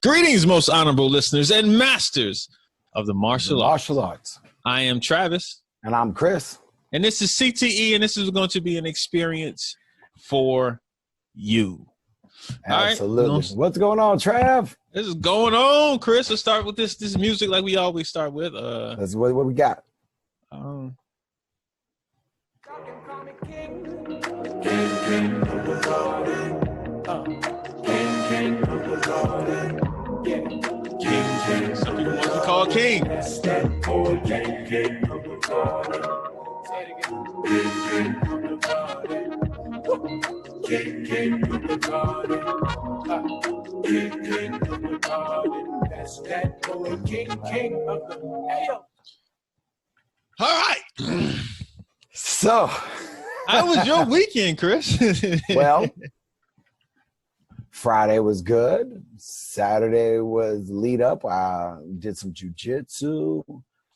Greetings, most honorable listeners and masters of the martial arts. I am Travis. And I'm Chris. And this is CTE, and this is going to be an experience for you. Absolutely. Right. What's going on, Trav? This is going on, Chris. Let's start with this music like we always start with. That's what we got. King. Some people want to be called King. All right. So, how was your weekend, Chris? Well, Friday was good. Saturday was lead up. I did some jujitsu,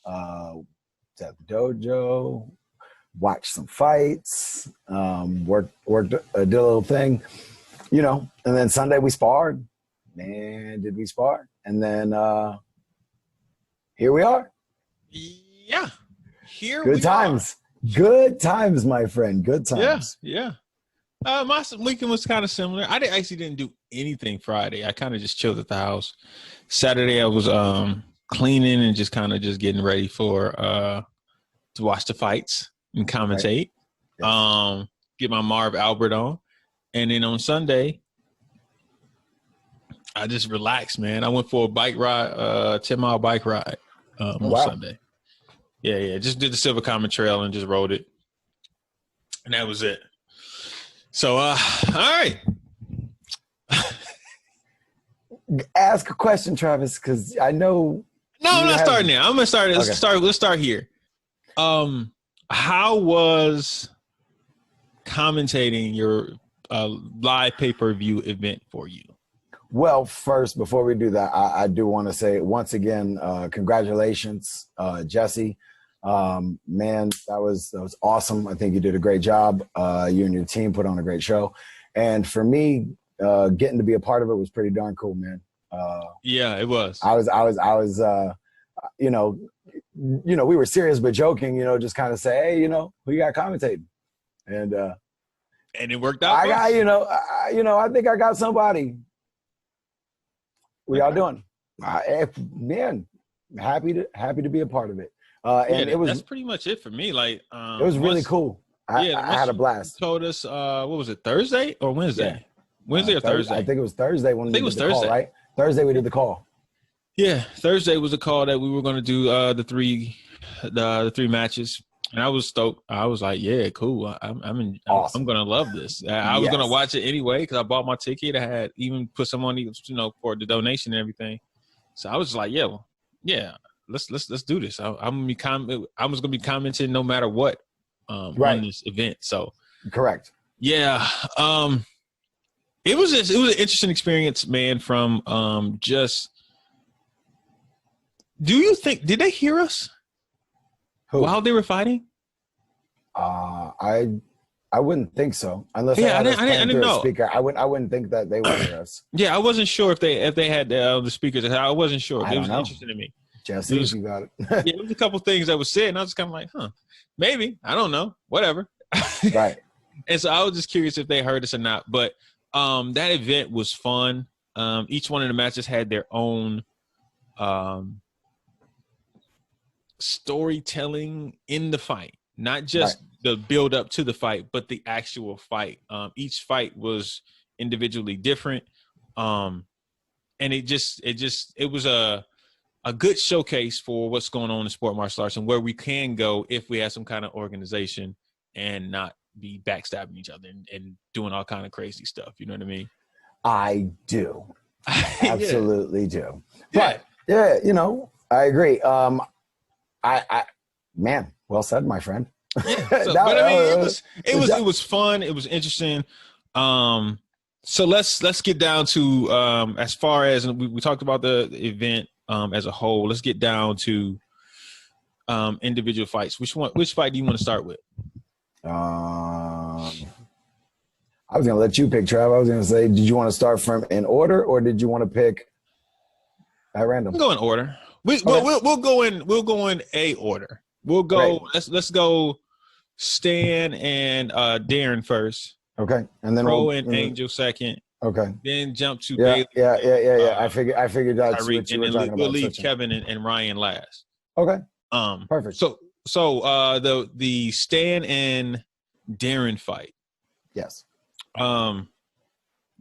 at the dojo, watched some fights, worked, did a little thing, and then Sunday we sparred. Man, did we spar? And then here we are. Yeah. Good times. Good times, my friend. Good times. Yeah. My weekend was kind of similar. I actually didn't do anything Friday. I kind of just chilled at the house. Saturday I was cleaning and just getting ready for to watch the fights and commentate. Right. Yes. Get my Marv Albert on. And then on Sunday, I just relaxed, man. I went for a bike ride, 10-mile bike ride on Sunday. Yeah. Just did the Silver Common Trail and just rode it. And that was it. So, all right. Ask a question, Travis, because I know. No, I'm not starting there. I'm going to start. Let's start here. How was commentating your live pay-per-view event for you? Well, first, before we do that, I do want to say once again, congratulations, Jesse. Man, that was awesome. I think you did a great job. You and your team put on a great show. And for me, getting to be a part of it was pretty darn cool, man. Yeah, it was. I was we were serious but joking, just kind of say, hey, who you got commentating? And it worked out. I think I got somebody. What y'all doing? Man, happy to be a part of it. That's pretty much it for me. Like, it was really cool. I had a blast. Told us, what was it, Thursday or Wednesday? Yeah. Wednesday or Thursday? I think it was Thursday when we did the call, right? Thursday we did the call. Yeah, Thursday was a call that we were going to do the three matches, and I was stoked. I was like, yeah, cool. I'm going to love this. I was going to watch it anyway because I bought my ticket. I had even put some money, for the donation and everything. So I was like, yeah. Let's do this. I was gonna be commenting no matter what on this event. So correct. Yeah. It was an interesting experience, man. From just. Do you think did they hear us while they were fighting? I wouldn't think so unless I didn't know. Speaker. I wouldn't think that they would hear us. Yeah, I wasn't sure if they had the speakers. I wasn't sure. It was interesting to me. Jesse, you got it. Yeah, there was a couple things that was said, and I was kind of like, maybe. I don't know. Whatever. Right. And so I was just curious if they heard us or not. But that event was fun. Each one of the matches had their own storytelling in the fight, not just the build up to the fight, but the actual fight. Each fight was individually different. And it was a good showcase for what's going on in sport martial arts and where we can go if we have some kind of organization and not be backstabbing each other and doing all kind of crazy stuff. You know what I mean? I do. Absolutely do. But I agree. Man, well said, my friend. Yeah. It was fun. It was interesting. So let's get down to as far as we talked about the event as a whole. Let's get down to individual fights. Which fight do you want to start with? I was gonna let you pick, Trav. I was gonna say, did you want to start from in order, or did you want to pick at random. We'll go in order. We'll go in a order. We'll go. Great. Let's go. Stan and Darren first. Okay, and then Pro and Angel second. Okay. Then jump to Bailey. Yeah. I figured that's Tyreek, what you were and talking then we'll about. leave Kevin and Ryan last. Okay. Perfect. So the Stan and Darren fight. Yes. What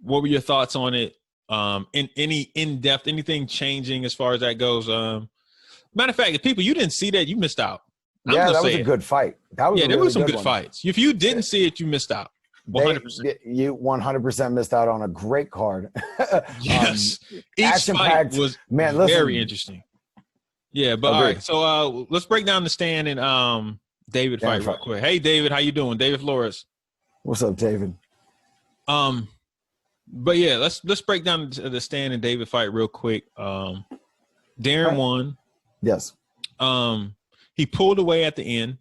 were your thoughts on it? In any in-depth, anything changing as far as that goes? Matter of fact, if people you didn't see that, you missed out. Yeah, that was a good fight. That was there were some good fights. If you didn't see it, you missed out. 100%. You 100% missed out on a great card. Yes, each fight was very interesting. Yeah, but all right. So let's break down the Stan and David fight real quick. Hey, David, how you doing? David Flores. What's up, David? But yeah, let's break down the Stan and David fight real quick. Darren won. Yes. He pulled away at the end.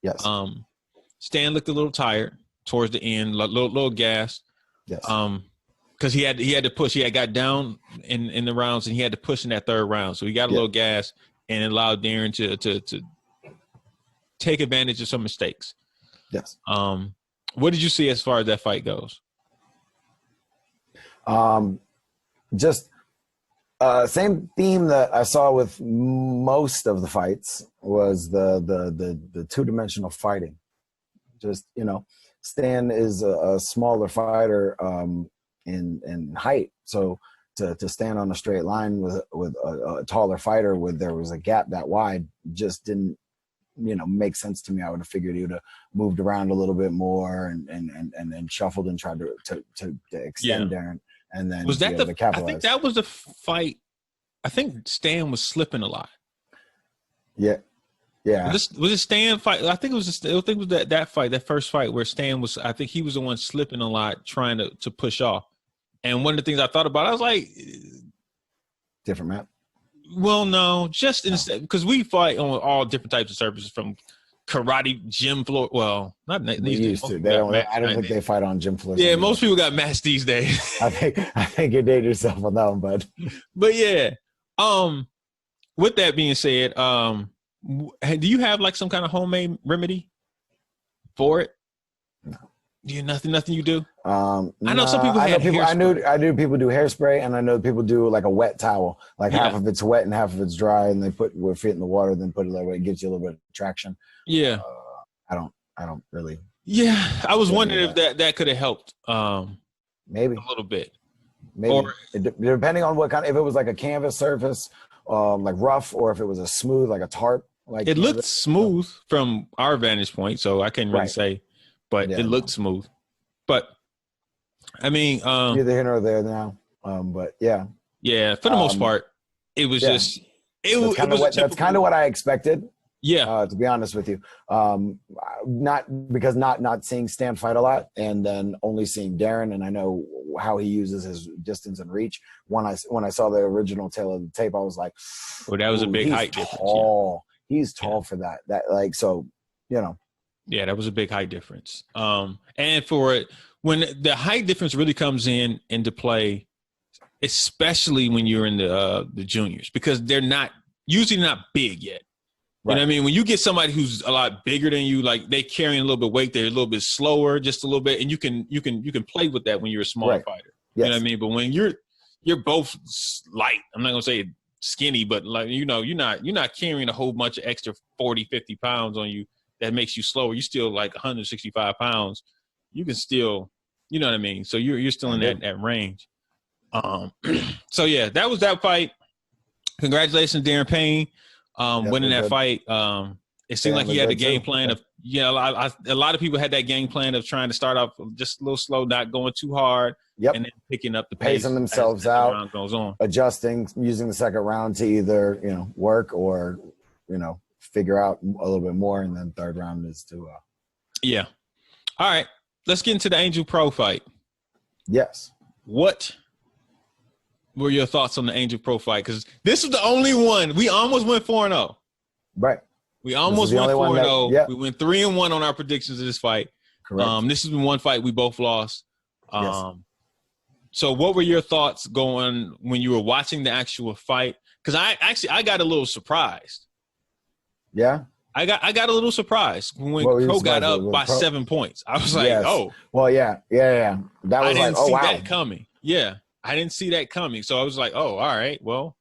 Yes. Stan looked a little tired towards the end, little gas. Yes. Because he had to push. He had got down in the rounds, and he had to push in that third round. So he got a little gas, and it allowed Darren to take advantage of some mistakes. Yes. What did you see as far as that fight goes? Just same theme that I saw with most of the fights was the two-dimensional fighting. Just, Stan is a smaller fighter in height, so to stand on a straight line with a taller fighter where there was a gap that wide just didn't make sense to me. I would have figured he would have moved around a little bit more and shuffled and tried to extend Darren. And then was that the capitalize. I think that was the fight. I think Stan was slipping a lot. Yeah. Was it Stan fight? I think it was that fight, that first fight where Stan was. I think he was the one slipping a lot, trying to push off. And one of the things I thought about, I was like, different map. Well, no, just instead because we fight on all different types of surfaces, from karate, gym floor. Well, not they used to. They don't. I don't think they fight on gym floors. Yeah, most people got mats these days. I think you dated yourself on that one, bud. But yeah, with that being said, do you have like some kind of homemade remedy for it? No. Do you nothing you do? I know some people. I know people do hairspray, and I know people do like a wet towel, like half of it's wet and half of it's dry, and they put your feet in the water, then put it that way. It gives you a little bit of traction. Yeah. I don't really. Yeah, I was wondering if that could have helped. Maybe a little bit. Maybe depending on what kind. If it was like a canvas surface, like rough, or if it was a smooth, like a tarp. Like it looked smooth from our vantage point, so I can't really say. But it looked smooth. But I mean, neither here nor there now. But yeah, for the most part, it was just that's kind of what I expected. Yeah, to be honest with you, not seeing Stan fight a lot, and then only seeing Darren, and I know how he uses his distance and reach. When I saw the original tail of the tape, I was like, "Well, that was a big height difference." Tall. He's tall for that. Yeah, that was a big height difference. And for it, when the height difference really comes into play, especially when you're in the juniors, because they're usually not big yet. Right. You know what I mean? When you get somebody who's a lot bigger than you, like they carrying a little bit of weight, they're a little bit slower, just a little bit, and you can play with that when you're a small fighter. Yes. You know what I mean? But when you're both light, I'm not gonna say skinny, but like you're not carrying a whole bunch of extra 40, 50 pounds on you. That makes you slower. You're still like 165 pounds. You can still, you know what I mean? So you're still in that range. So yeah, that was that fight. Congratulations, Darren Payne, winning that fight. It seemed like he had a game plan of, a lot of people had that game plan of trying to start off just a little slow, not going too hard, and then picking up the pace. Pacing themselves out, as the round goes on. Adjusting, using the second round to either, work or, figure out a little bit more, and then third round is to all right, let's get into the Angel Pro fight. Yes. What were your thoughts on the Angel Pro fight? Because this was the only one we almost went 4-0. Right. We almost went 4-0. We went 3-1 on our predictions of this fight. Correct. This has been one fight we both lost. Yes. So what were your thoughts going when you were watching the actual fight? Because I got a little surprised. Yeah. I got a little surprised when Pro got up by 7 points. I was like, oh. Well, yeah. That was I didn't see wow. that coming. Yeah. I didn't see that coming. So I was like, oh, all right, well.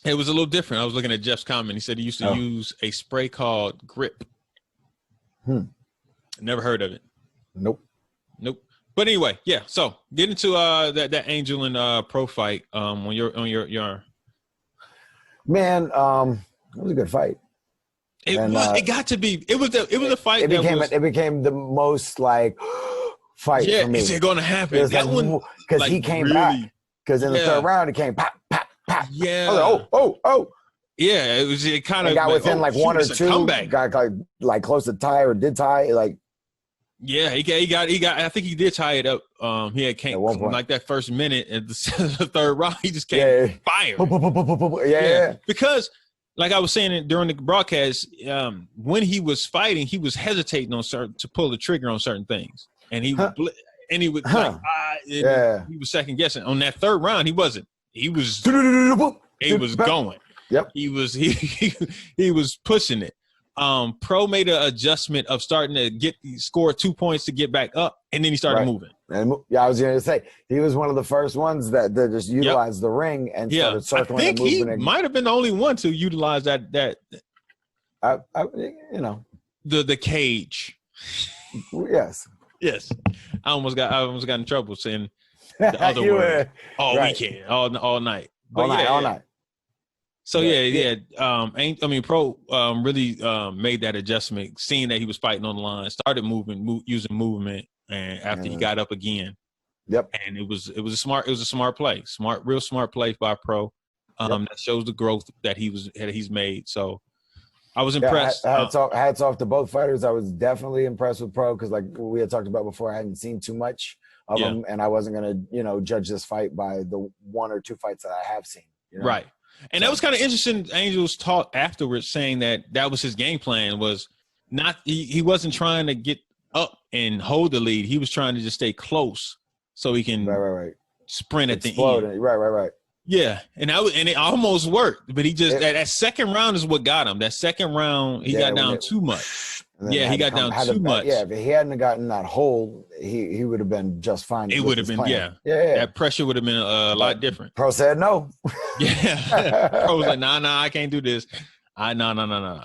It was a little different. I was looking at Jeff's comment. He said he used to use a spray called Grip. Never heard of it. Nope. But anyway, yeah. So get into that Angel and Pro fight. When you're on your man, it was a good fight. It got to be. It was a fight. It became the most like fight for me. Is it going to happen? That like, one because he came really, back. Because in the third round, he came pop. Yeah. I was like, oh. Yeah, it kind of got within like one or two. Comeback. Got like close to tie or did tie like. Yeah, he got. I think he did tie it up. He had came like that first minute at the third round. He just came fire. Yeah. Because, like I was saying during the broadcast, when he was fighting, he was hesitating to pull the trigger on certain things, and he would he was second guessing on that third round. He wasn't. He was going. Yep. He was pushing it. Pro made an adjustment of starting to score 2 points to get back up, and then he started moving. And I was going to say he was one of the first ones that just utilized the ring and started circling. I think he might have been the only one to utilize that. The cage. Yes. I almost got in trouble saying the other word all weekend, all night. But all night. So Pro really made that adjustment, seeing that he was fighting on the line, started using movement, and after he got up again. Yep. And it was a smart play, real smart play by Pro. That shows the growth that he's made. So I was impressed. Hats off to both fighters. I was definitely impressed with Pro because, like we had talked about before, I hadn't seen too much of him, and I wasn't gonna, judge this fight by the one or two fights that I have seen. Right. And that was kind of interesting. Angel's talk afterwards saying that was his game plan, was not he wasn't trying to get up and hold the lead. He was trying to just stay close so he can sprint at the end. Right. Yeah, and it almost worked, but he just that second round is what got him. That second round he got down too much. Yeah, he got down too much. Yeah, if he hadn't gotten that hold, he would have been just fine. It would have been, yeah. That pressure would have been a lot different. Pro said no. Yeah, Pro was like, nah, I can't do this. No.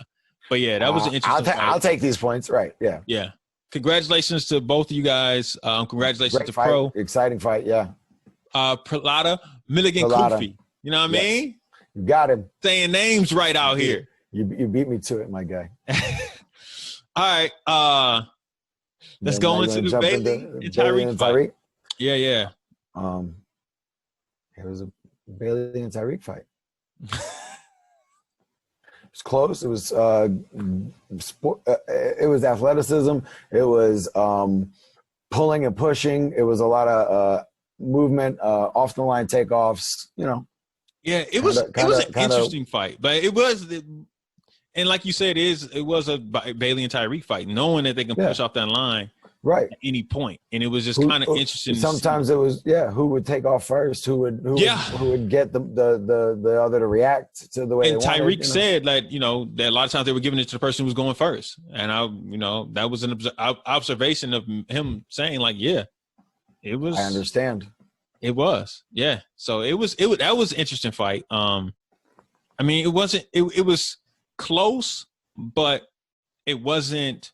But yeah, that was an interesting fight. I'll take these points. Right. Yeah. Yeah. Congratulations to both of you guys. Congratulations to fight. Pro. Exciting fight. Yeah. Prelada, Milligan Kufi. You know what I mean? You got him. Saying names right out here. You beat me to it, my guy. All right. Let's go into the Bailey and Tyreek fight. Yeah. It was a Bailey and Tyreek fight. It's close. It was sport. It was athleticism. It was pulling and pushing. It was a lot of movement, off the line takeoffs. Yeah, it was an interesting fight, but it was. And like you said, it was a Bailey and Tyreek fight, knowing that they can push off that line at any point. And it was just kind of interesting. Sometimes it was, who would take off first, who would get the other to react to the way they wanted. And Tyreek said that a lot of times they were giving it to the person who was going first. And that was an observation of him saying it was. I understand. It was, yeah. So that was an interesting fight. It wasn't. It was close, but it wasn't.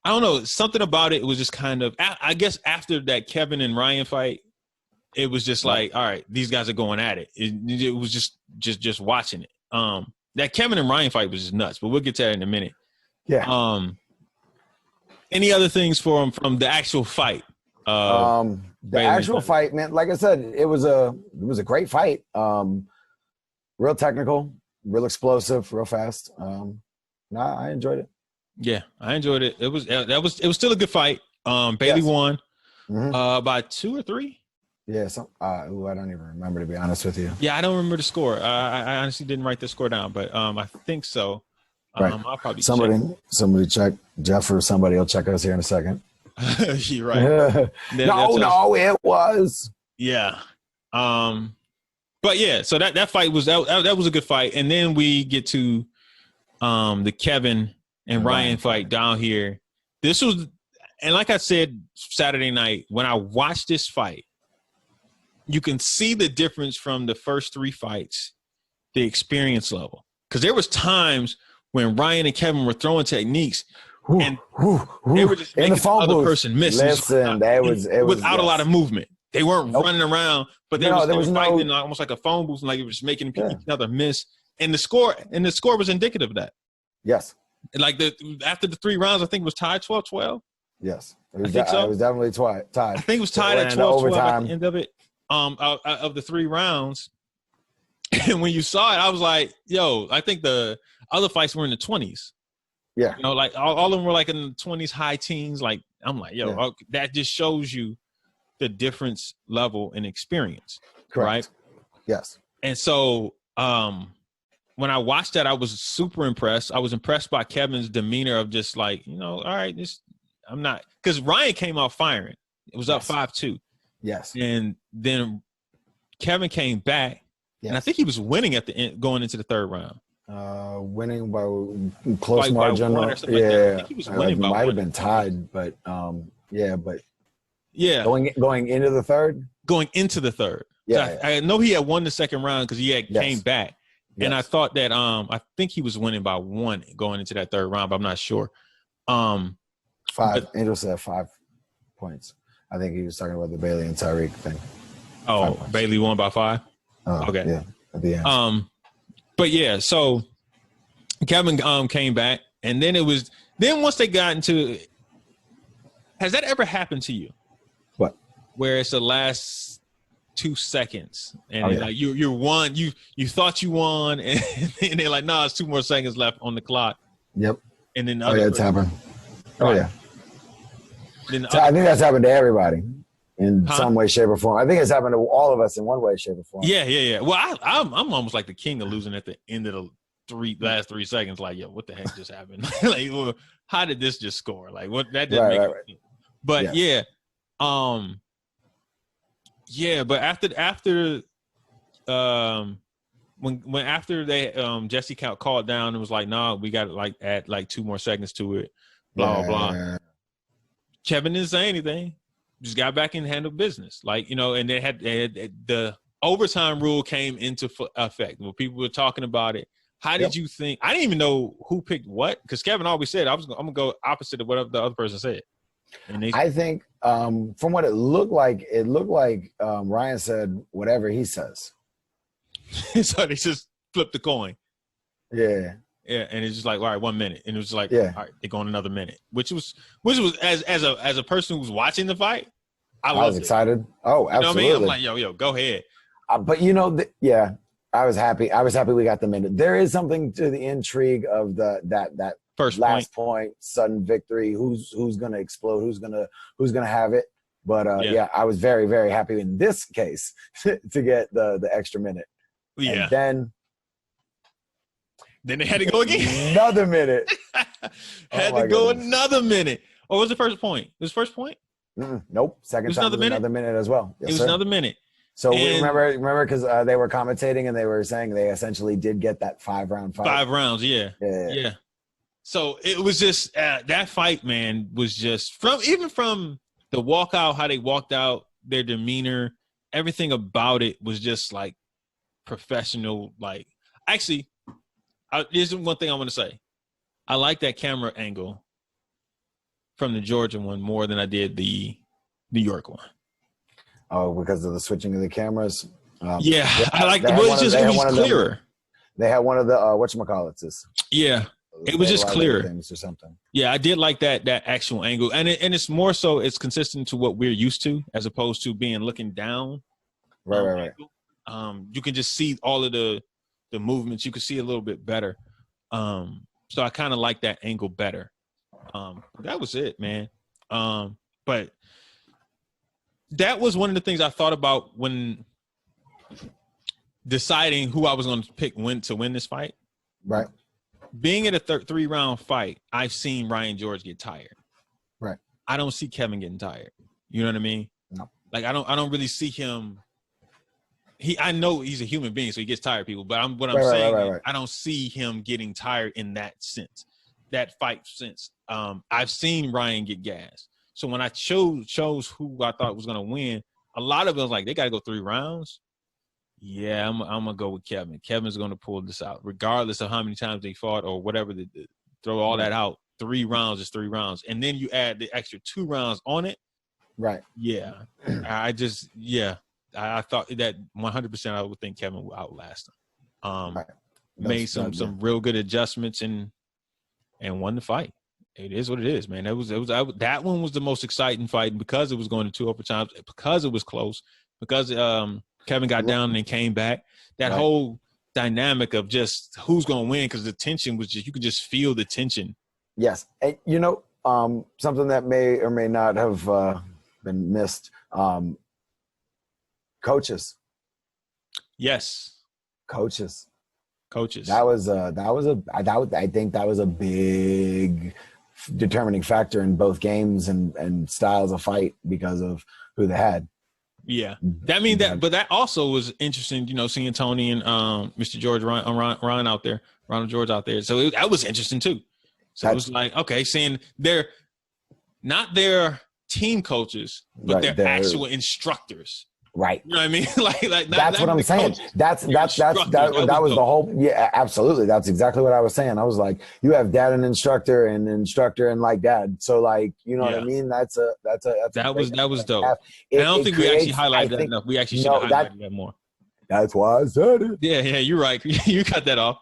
I don't know. Something about it was just kind of. I guess after that Kevin and Ryan fight, it was just like, all right, these guys are going at it. It was just watching it. That Kevin and Ryan fight was just nuts, but we'll get to that in a minute. Yeah. Any other things from the actual fight? The actual fight, man. Like I said, it was a great fight. Real technical, real explosive, real fast. I enjoyed it. Yeah, I enjoyed it. It was still a good fight. Bailey won by 2 or 3. Yeah, I don't even remember, to be honest with you. Yeah, I don't remember the score. I honestly didn't write the score down, but I think so. Right. I'll probably somebody check. Jeff or somebody will check us here in a second. You're right. No, it was. Yeah. But yeah, so that fight was that was a good fight, and then we get to the Kevin and Ryan fight down here. This was, and like I said Saturday night when I watched this fight, you can see the difference from the first 3 fights, the experience level, because there was times when Ryan and Kevin were throwing techniques. And they were just making the other person miss. Listen, it was without a lot of movement. They weren't running around, but they were fighting almost like a phone booth, like it was just making each other miss. And the score was indicative of that. Yes. Like after the 3 rounds, I think it was tied 12-12. Yes. It was definitely tied. I think it was tied at 12-12 at the end of it. Of the 3 rounds. And when you saw it, I was like, yo, I think the other fights were in the 20s. Yeah. You know, like all of them were like in the 20s, high teens. Like, I'm like, yo, that just shows you the difference level in experience. Correct. Right? Yes. And so when I watched that, I was super impressed. I was impressed by Kevin's demeanor of just like, you know, all right, I'm not, because Ryan came out firing. It was up 5-2. Yes. And then Kevin came back, and I think he was winning at the end, going into the 3rd round. Winning by close margin. By 1 or something like that. I think he was winning by 1. Might have been tied, but yeah. Going into the 3rd. Going into the 3rd. Yeah, so I know he had won the 2nd round because he had came back, and I thought that I think he was winning by 1 going into that 3rd round, but I'm not sure. 5. Angel said 5 points. I think he was talking about the Bailey and Tyreek thing. Oh, Bailey won by 5. Okay. Yeah. At the end. But yeah, so Kevin came back, and then once they got into, has that ever happened to you? What? Where it's the last 2 seconds, and like you won, you thought you won, and they're like, no, it's 2 more seconds left on the clock. Yep. And then it's happened. Right. Oh yeah. I think that's happened to everybody in some way, shape, or form. I think it's happened to all of us in one way, shape, or form. Yeah. Well, I'm almost like the king of losing at the end of the last 3 seconds. Like, yo, what the heck just happened? Like, well, how did this just score? Like, what that didn't make sense. But but after when after they Jesse called down and was like, no, we got to like add like 2 more seconds to it, blah blah. Kevin didn't say anything. Just got back and handled business. Like, you know, and they had the overtime rule came into effect. When people were talking about it, how did you think? I didn't even know who picked what, because Kevin always said I'm gonna go opposite of what the other person said. And I think from what it looked like Ryan said whatever he says. So they just flipped the coin. Yeah. Yeah, and it's just like, all right, 1 minute, and it was like, all right, they're going another minute, which was as a person who was watching the fight, I was excited. Oh, absolutely. You know what I mean? I'm like, yo, go ahead. But you know, I was happy. I was happy we got the minute. There is something to the intrigue of that first last point, sudden victory. Who's gonna explode? Who's gonna have it? But I was very, very happy in this case to get the extra minute. Yeah. And then they had to go again. Another minute. Another minute. Or was the first point? It was first point? Nope. Second time was another minute as well. Yes, it was another minute. So we remember because they were commentating and they were saying they essentially did get that 5-round fight. 5 rounds, yeah. So it was just that fight, man, was just from the walkout, how they walked out, their demeanor, everything about it was just like professional. Like, actually, there's one thing I want to say. I like that camera angle from the Georgia one more than I did the New York one. Oh, because of the switching of the cameras? I like it. It was clearer. They had one of the, whatchamacallits. Yeah. It was just clearer. Things or something. Yeah, I did like that actual angle. And it's more so it's consistent to what we're used to as opposed to being looking down. Right. You can just see all of the movements. You can see a little bit better. So I kind of like that angle better. That was it, man. But that was one of the things I thought about when deciding who I was going to pick to win this fight. Right. Being at a 3-round fight, I've seen Ryan George get tired. Right. I don't see Kevin getting tired. You know what I mean? No. Like I don't really see him. I know he's a human being, so he gets tired, people. But I'm saying I don't see him getting tired in that sense, that fight sense. I've seen Ryan get gassed. So when I chose who I thought was gonna win, a lot of it was like they got to go 3 rounds. Yeah, I'm gonna go with Kevin. Kevin's gonna pull this out, regardless of how many times they fought or whatever. Throw all that out. 3 rounds is 3 rounds, and then you add the extra 2 rounds on it. Right. Yeah, I thought that 100%. I would think Kevin will outlast him. Right. Made some real good adjustments and won the fight. It is what it is, man. That one was the most exciting fight because it was going to 2 overtimes, because it was close, because Kevin got down and then came back. That whole dynamic of just who's going to win, because the tension was just, you could just feel the tension. Yes. And, something that may or may not have been missed, coaches. Yes. Coaches. I think that was a big determining factor in both games and styles of fight because of who they had. Yeah, but that also was interesting. Seeing Tony and Mr. George Ron out there, Ronald George out there. So that was interesting too. So it was like, okay, seeing they're not their team coaches, but they're actual instructors. Right. You know what I mean? like that's what I'm saying. That was the whole. Yeah, absolutely. That's exactly what I was saying. I was like, you have dad and instructor and like dad. So like, you know what I mean? That was dope. I don't think we actually highlighted that enough. We actually should have highlighted that more. That's why I said it. Yeah, you're right. You cut that off.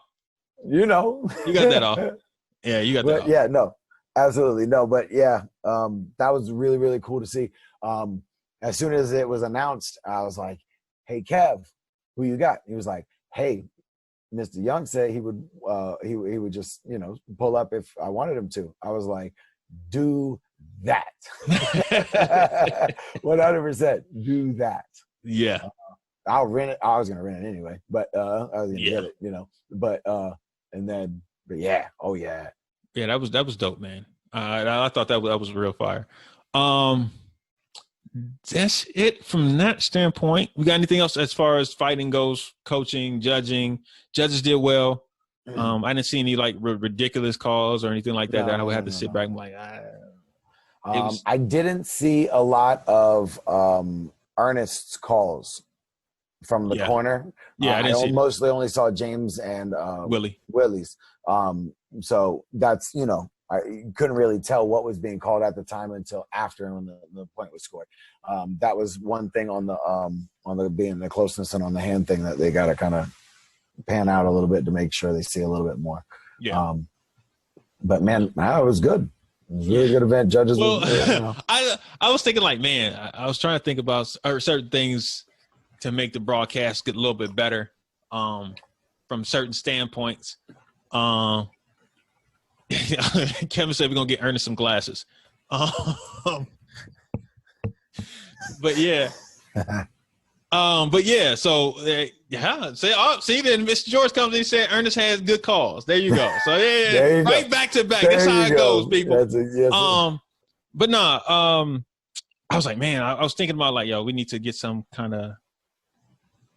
You got that off. Yeah, you got that off. Yeah, no, absolutely no. But yeah, that was really, really cool to see. As soon as it was announced, I was like, "Hey, Kev, who you got?" He was like, "Hey, Mr. Young said he would he would just pull up if I wanted him to." I was like, "Do that, 100%. Do that." Yeah, I'll rent it. I was gonna rent it anyway, but I was gonna get it, But yeah, oh yeah, yeah. That was dope, man. I thought that was real fire. That's it from that standpoint. We got anything else as far as fighting goes? Coaching, judging. Judges did well. I didn't see any like ridiculous calls or anything like that. That I would have to sit back and like. I didn't see a lot of Ernest's calls from the corner. Yeah, I mostly only saw James and Willie's. So that's I couldn't really tell what was being called at the time until after when the point was scored. That was one thing on the being the closeness and on the hand thing that they got to kind of pan out a little bit to make sure they see a little bit more. Yeah. But man, it was good. It was a really good event. Judges. I was thinking like, man, I was trying to think about certain things to make the broadcast get a little bit better from certain standpoints. Kevin said we're gonna get Ernest some glasses. But yeah. So see then Mr. George comes in and said Ernest has good calls. There you go. So yeah, right back to back. That's how it goes, people. But I was like, man, I was thinking about like, yo, we need to get some kind of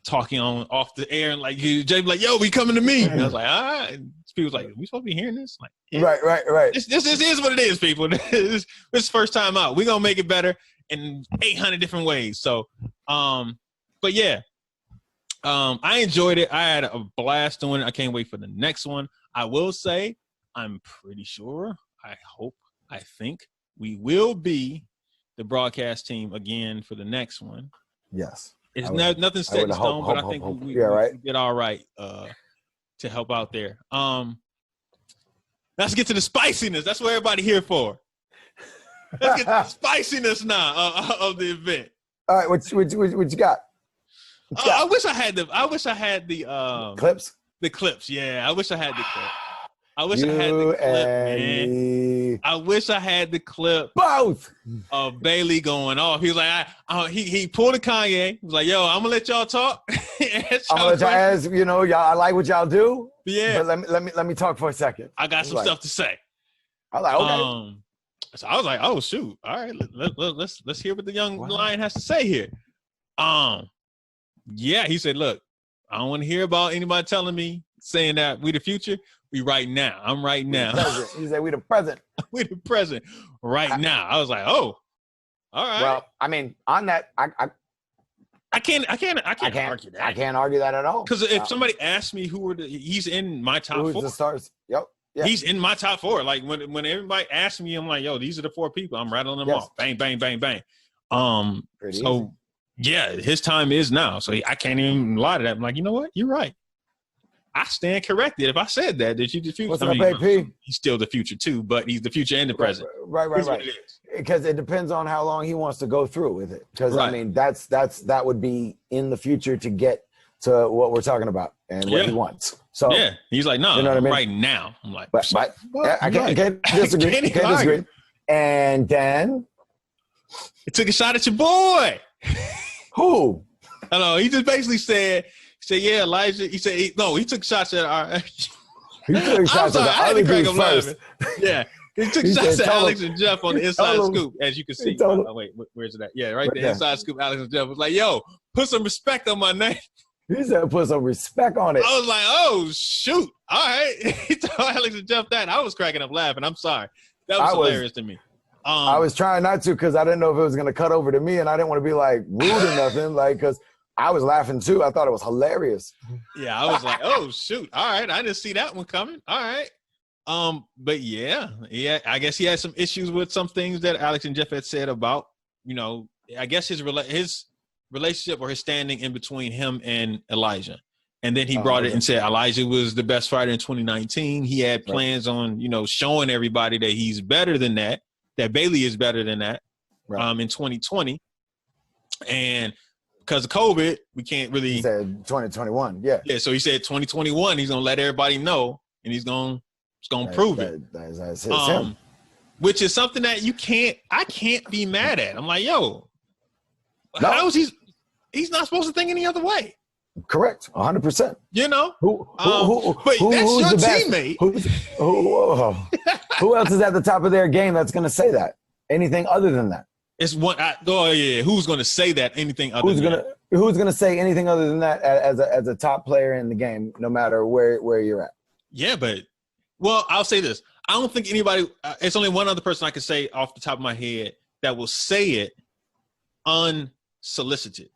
talking on off the air and like Jay be like, yo, we coming to me. And I was like, all right. People's like, we supposed to be hearing this? Like, yeah. Right. This is what it is, people. This is first time out. We're gonna make it better in 800 different ways. So, but yeah, I enjoyed it. I had a blast doing it. I can't wait for the next one. I will say, I'm pretty sure. I think we will be the broadcast team again for the next one. Yes. It's nothing set in stone, but I think we did all right to help out there. Let's get to the spiciness. That's what everybody here for. Let's get to the spiciness now of the event. All right, what you got? I wish I had the clips. The clips, yeah. I wish I had the clip. I wish I had the clip, man. I wish I had the clip. Both of Bailey going off. He was like, he pulled a Kanye. He was like, yo, I'm gonna let y'all talk. I'm gonna let y'all ask, y'all. I like what y'all do. Yeah. But let me talk for a second. I got some stuff to say. I was like, okay. So I was like, oh shoot, all right, let's hear what the young lion has to say here. Yeah, he said, look, I don't want to hear about anybody telling me saying that we the future. We right now. I'm right now. He said we the present. We the present right now. I was like, oh, all right. Well, I mean, on that, I can't argue that. I can't argue that at all. Because if somebody asks me he's in my top who's 4. The stars? Yep. Yeah. He's in my top 4. Like when everybody asks me, I'm like, yo, these are the 4 people. I'm rattling them off. Bang, bang, bang, bang. Pretty so easy. Yeah, his time is now. So I can't even lie to that. I'm like, you know what? You're right. I stand corrected if I said that you the future. What's up, AP? He's still the future too, but he's the future and the present. Right. Because it depends on how long he wants to go through with it. Because right. I mean, that would be in the future to get to what we're talking about and what he wants. So yeah, he's like, no, you know what I mean? Right now. I'm like, but I can't disagree. Can't disagree. And then he took a shot at your boy. Who? I know. He just basically said, yeah, Elijah. He said, he took shots at our. He took shots at the other dude first. Yeah. He took shots at Alex and Jeff on the inside scoop, as you can see. Oh, wait, where's it at? Yeah, right there. Inside scoop, Alex and Jeff was like, yo, put some respect on my name. He said, put some respect on it. I was like, oh, shoot. All right. He told Alex and Jeff that. I was cracking up laughing. I'm sorry. That was hilarious to me. I was trying not to because I didn't know if it was going to cut over to me, and I didn't want to be like rude or nothing, like, because I was laughing too. I thought it was hilarious. Yeah, I was like, oh, shoot. All right. I didn't see that one coming. All right. But yeah, I guess he had some issues with some things that Alex and Jeff had said about, I guess his relationship or his standing in between him and Elijah. And then he brought it and said Elijah was the best fighter in 2019. He had plans on, showing everybody that he's better than that Bailey is better than that in 2020. And because of COVID, we can't really. He said 2021, yeah. Yeah, so he said 2021, he's going to let everybody know, and he's going to prove it. That's him. Which is something that I can't be mad at. I'm like, yo, how is he's not supposed to think any other way. Correct, 100%. But that's your teammate. Who else is at the top of their game that's going to say that? Anything other than that? It's one. Who's going to say that? Anything other? Who's going to say anything other than that as a top player in the game, no matter where you're at? Yeah, I'll say this. I don't think anybody. It's only one other person I can say off the top of my head that will say it unsolicited.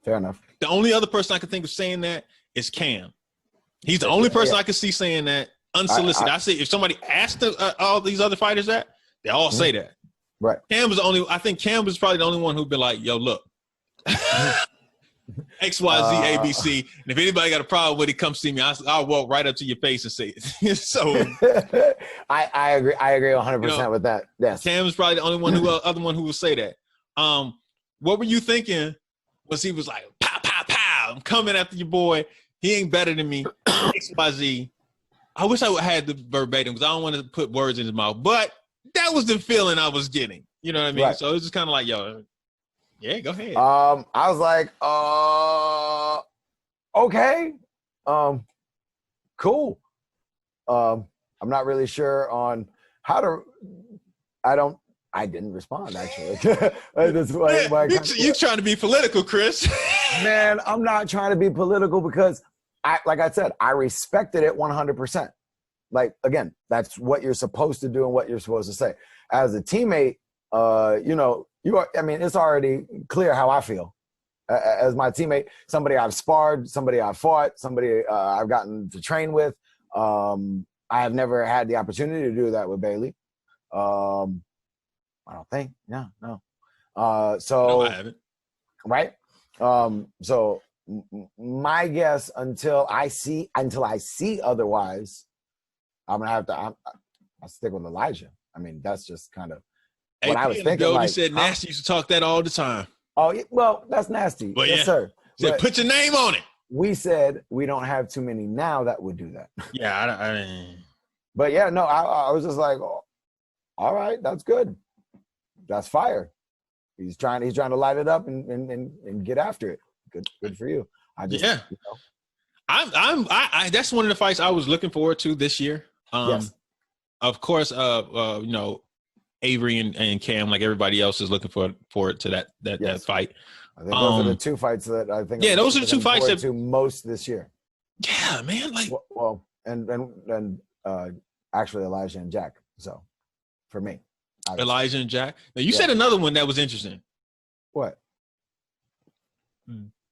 Fair enough. The only other person I can think of saying that is Cam. He's the only person I can see saying that unsolicited. I see if somebody asked all these other fighters that, they all say that. Right. I think Cam was probably the only one who'd be like, yo, look, X, Y, Z, A, B, C. And if anybody got a problem with it, come see me. I'll walk right up to your face and say it. So I agree 100% with that. Yes. Cam was probably the only other one who would say that. What were you thinking? Was he was like, pow, pow, pow, I'm coming after your boy. He ain't better than me. XYZ. I wish I had the verbatim because I don't want to put words in his mouth. But that was the feeling I was getting. You know what I mean? Right. So it was just kind of like, yo, yeah, go ahead. I was like, okay. Cool. I'm not really sure on how to I didn't respond, actually. You're trying to be political, Chris. Man, I'm not trying to be political because, like I said, I respected it 100%. Like, again, that's what you're supposed to do and what you're supposed to say. As a teammate, it's already clear how I feel. As my teammate, somebody I've sparred, somebody I've fought, somebody I've gotten to train with. I have never had the opportunity to do that with Bailey. I don't think. Yeah, no. No, I haven't. Right. So my guess until I see otherwise, I'm gonna have to. I'll stick with Elijah. I mean, that's just kind of what I was thinking. Like, said Nasty used to talk that all the time. Oh well, that's Nasty. But yes, sir. Said, put your name on it. We said we don't have too many now that would do that. Yeah, I mean. But yeah, no, I was just like, oh, all right, that's good. That's fire. He's trying to light it up and get after it. Good for you. I that's one of the fights I was looking forward to this year. Yes. of course, you know, Avery and Cam, like everybody else, is looking forward to that fight. I think those are the two fights that I think. Yeah, those are the two fights that to most this year. Yeah, man. Like, well, and actually Elijah and Jack. So, for me, obviously. Elijah and Jack. Now you said another one that was interesting. What?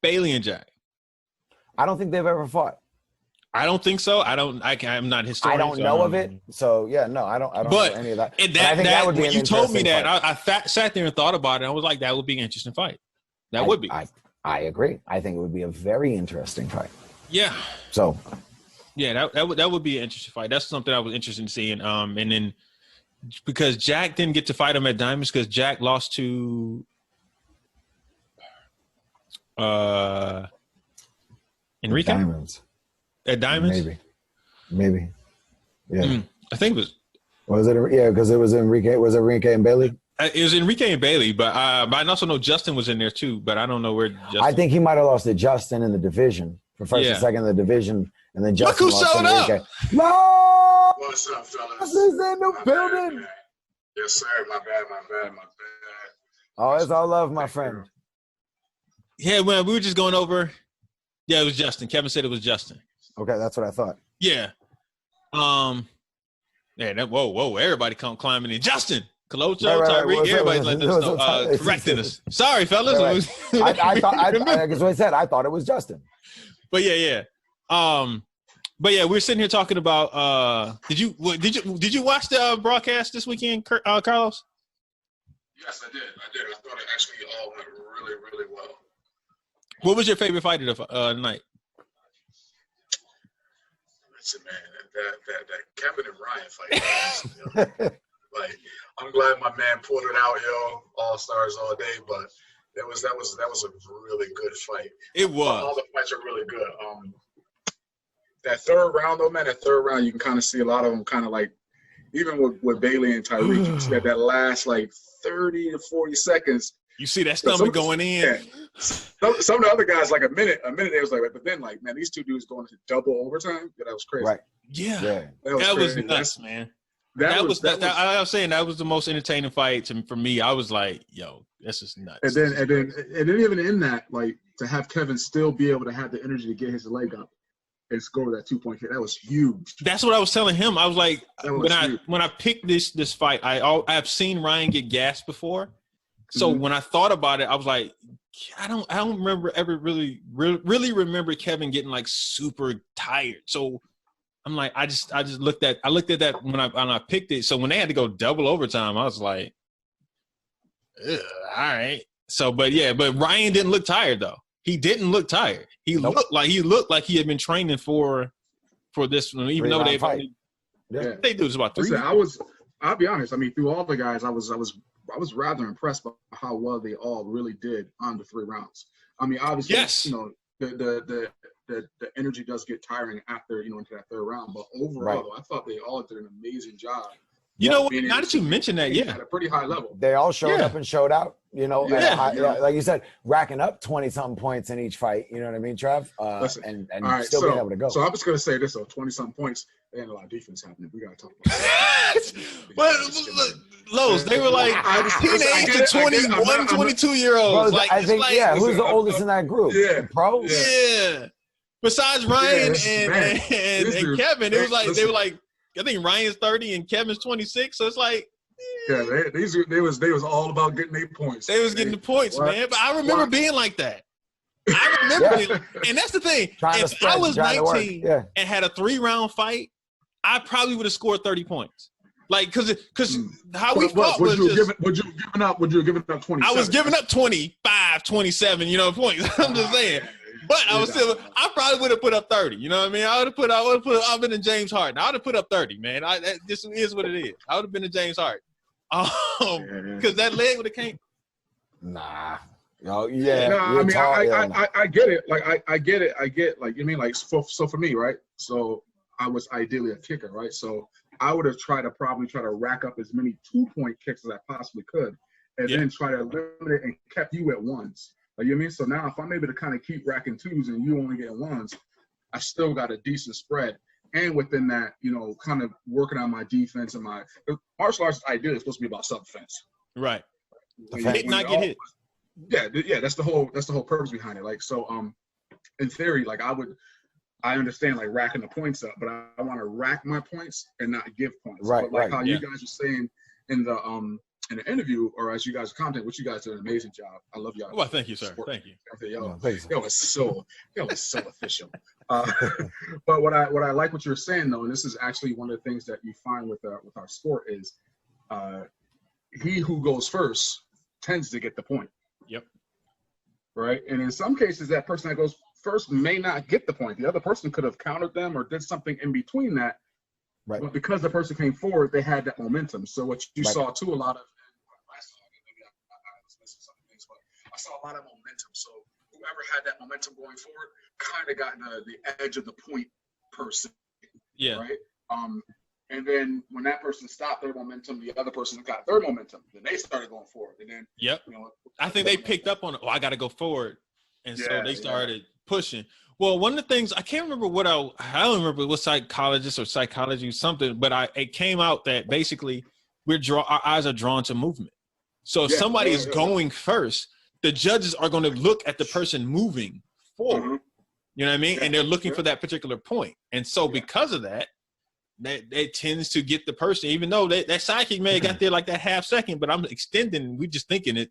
Bailey and Jack. I don't think they've ever fought. I don't think so. I'm not historian. I don't know of it. So yeah, no, I don't know any of that. I think that would be when you told me that, I sat there and thought about it. I was like, that would be an interesting fight. That would be. I agree. I think it would be a very interesting fight. Yeah. So. Yeah, that would be an interesting fight. That's something I was interested in seeing. And then because Jack didn't get to fight him at Diamonds because Jack lost to Enrique. At Diamonds? Maybe. Yeah. I think it was. Was it? Yeah, because it was Enrique. Was it Enrique and Bailey? It was Enrique and Bailey, but I also know Justin was in there too, but I don't know where Justin. I think he might have lost to Justin in the division for first and second in the division, and then Justin look who lost showed to Enrique. up. No! What's up, fellas? This is in the building. Yes, sir. My bad. Oh, it's all love, my friend. Yeah, man, we were just going over. Yeah, it was Justin. Kevin said it was Justin. Okay, that's what I thought. Yeah. Yeah. Whoa! Everybody come climbing in. Justin, Colocho, Tyreek, everybody's letting us know, correcting us. Sorry, fellas. Right. I thought. I guess what I said. I thought it was Justin. But yeah. But yeah, we're sitting here talking about. Did you watch the broadcast this weekend, Carlos? Yes, I did. I thought it actually all went really, really well. What was your favorite fight of the night? Listen, man, that Kevin and Ryan fight. Like, I'm glad my man pulled it out, yo. All stars all day, but that was a really good fight. It was. All the fights are really good. That third round though, man, you can kind of see a lot of them kind of like, even with Bailey and Tyreek, you see that last like 30 to 40 seconds. You see that stomach going in. Yeah. Some of the other guys, like a minute, they was like, but then like, man, these two dudes going to double overtime. Yeah, that was crazy. Right. Yeah. That was nuts, man. I was saying that was the most entertaining fight for me. I was like, yo, this is nuts. And then even in that, like, to have Kevin still be able to have the energy to get his leg up and score that 2-point kick, that was huge. That's what I was telling him. I was like, when I picked this fight, I've seen Ryan get gassed before. So when I thought about it, I was like, I don't remember ever really remember Kevin getting like super tired. So I'm like, I looked at that when I picked it. So when they had to go double overtime, I was like, all right. So, but Ryan didn't look tired though. He didn't look tired. He looked like he had been training for this one, even though they do this about 3. Listen, I'll be honest. I mean, through all the guys, I was rather impressed by how well they all really did on the 3 rounds. I mean, obviously, you know, the energy does get tiring after, you know, into that 3rd round. But overall, I thought they all did an amazing job. You know what? Now that you mention that, at a pretty high level. They all showed up and showed out, you know, like you said, racking up 20-something points in each fight. You know what I mean, Trev? And right, still being able to go. So I'm just going to say this, 20-something points. They had a lot of defense happening. We got to talk about that. But Lowe's, they were like teenage to 21, 22-year-olds. Like, I think, who's the oldest in that group? Yeah. Pro? Yeah. Besides Ryan and Kevin, it was like they were like, I think Ryan's 30 and Kevin's 26, so it's like, they was all about getting 8 points. They was getting the points, man. But I remember being like that. I remember, and that's the thing. If I was 19 and had a 3-round fight, I probably would have scored 30 points. Like, because how we fought was just. Would you have given up 27? I was giving up 25, 27, points. I'm just saying. But I probably would have put up 30. You know what I mean? I've been a James Harden. I would have put up 30, man. This is what it is. I would have been a James Harden. Because that leg would have came. Nah. I mean, I get it. Like, I get it. I get, like, you mean, like, so for me, right? So I was ideally a kicker, right? So I would have probably tried to rack up as many 2-point kicks as I possibly could, and then try to limit it and kept you at 1s. Like, you know what I mean? So now if I'm able to kind of keep racking 2s and you only get 1s, I still got a decent spread. and within that, kind of working on my defense and my martial arts idea is supposed to be about self-defense. Right. Hit, not get hit. Yeah, that's the whole purpose behind it. Like, so in theory, like I understand like racking the points up, but I want to rack my points and not give points. Right. But like how you guys are saying in the interview, or as you guys content, which you guys did an amazing job. I love y'all. Well, thank you, sir. Thank you. Yo, it's so official. But what I like what you're saying though, and this is actually one of the things that you find with our sport is, he who goes first tends to get the point. Yep. Right, and in some cases, that person that goes first may not get the point. The other person could have countered them or did something in between that. Right. But because the person came forward, they had that momentum. So what you saw too, a lot of, I saw a lot of momentum. So whoever had that momentum going forward kind of got the edge of the point person. Yeah. Right. And then when that person stopped their momentum, the other person got their momentum. Then they started going forward. And then, yep. I think they picked up on it. Oh, I got to go forward. And so they started pushing. Well, one of the things, I can't remember I don't remember what psychologist or psychology something, but it came out that basically our eyes are drawn to movement. So if somebody is going first, the judges are going to look at the person moving forward. Mm-hmm. You know what I mean? And they're looking for that particular point. And so because of that tends to get the person, even though that sidekick may have got there like that half second, but I'm extending, we just thinking it.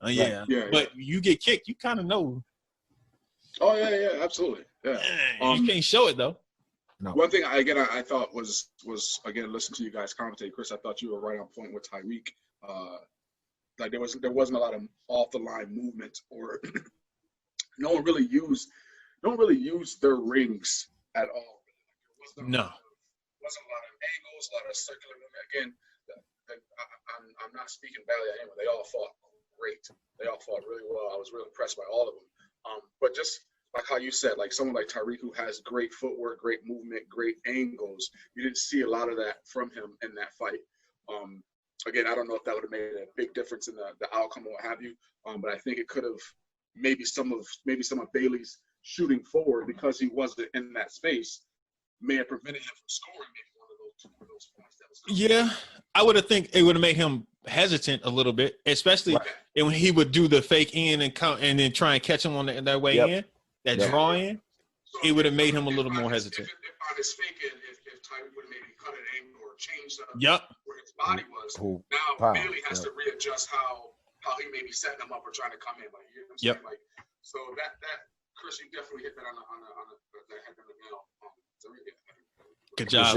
But you get kicked, you kind of know. Oh yeah, absolutely. Yeah. You can't show it though. No. One thing I thought was again, listen to you guys commentate, Chris. I thought you were right on point with Tyreek. Like there wasn't a lot of off the line movement, or no one really used their rings at all. Wasn't a lot of angles, a lot of circular movement. Again, I'm not speaking badly at anyone. They all fought great. They all fought really well. I was really impressed by all of them. But just like how you said, like someone like Tyreek who has great footwork, great movement, great angles, you didn't see a lot of that from him in that fight. Again, I don't know if that would have made a big difference in the outcome or what have you. But I think it could have maybe some of Bailey's shooting forward, because he wasn't in that space, may have prevented him from scoring maybe one of those points that was coming. Yeah, I would have think it would have made him hesitant a little bit, especially when he would do the fake in and then try and catch him on that way in, that draw in. So it would have made him a little more hesitant. If on his fake in, if Tyreek would have maybe cut an angle or changed where his body was, now Bailey has to readjust how he may be setting him up or trying to come in. Like, you know what I'm saying? Like, so that Chris, you definitely hit that on the head of the nail. Good job.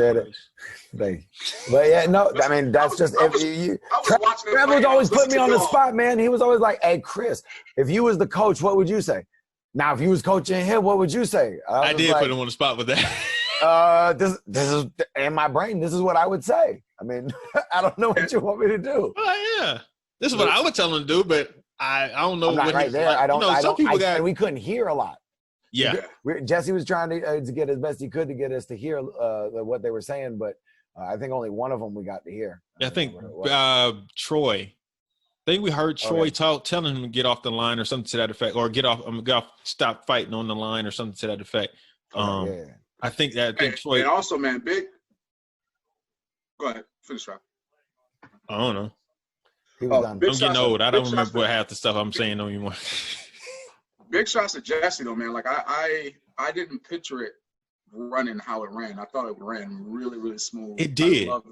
But yeah, no, I mean, that's just Trevor's always put me on the spot, man. He was always like, "Hey, Chris, if you was the coach, what would you say? Now, if you was coaching him, what would you say?" I did put him on the spot with that. This is in my brain. This is what I would say. I mean, I don't know what you want me to do. Oh yeah, this is what I would tell him to do, but I don't know. I'm not what right there. Like. We couldn't hear a lot. Yeah, Jesse was trying to get as best he could to get us to hear what they were saying, but I think only one of them we got to hear. I think Troy. I think we heard Troy telling him to get off the line or something to that effect, or get off, stop fighting on the line or something to that effect. I think Troy. And also, man, big. Go ahead, finish up. I don't know. I'm getting old. I don't remember what half the stuff I'm saying anymore. Big shots to Jesse though, man. Like I didn't picture it running how it ran. I thought it ran really, really smooth. It did. I love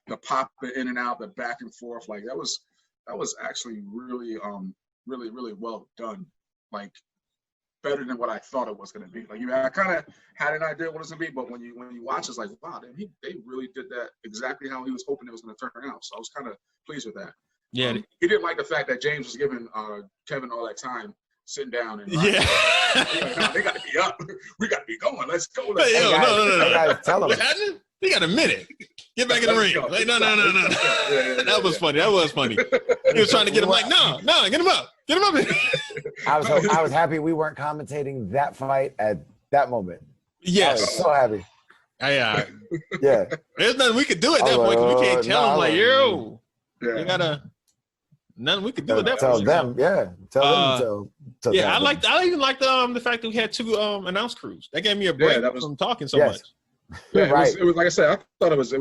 the pop in and out, the back and forth. Like that was actually really, really, really well done. Like better than what I thought it was going to be. Like I kind of had an idea what it was going to be, but when you watch, it's like, wow, they really did that exactly how he was hoping it was going to turn out. So I was kind of pleased with that. Yeah. He didn't like the fact that James was giving Kevin all that time sitting down and they got to be up. We got to be going. Let's go. No. Guys, tell him. You got a minute. Get back in the ring. Like, no. That was funny. He was trying to get him like, no, get him up. Get him up. I was happy we weren't commentating that fight at that moment. Yes. I was so happy. Yeah. There's nothing we could do at that point because we can't tell him like, yo, you gotta. Nothing we could do at that point. Tell them. I even liked the fact that we had two announce crews. That gave me a break from talking so much. Yeah, Right. It was like I said. I thought it was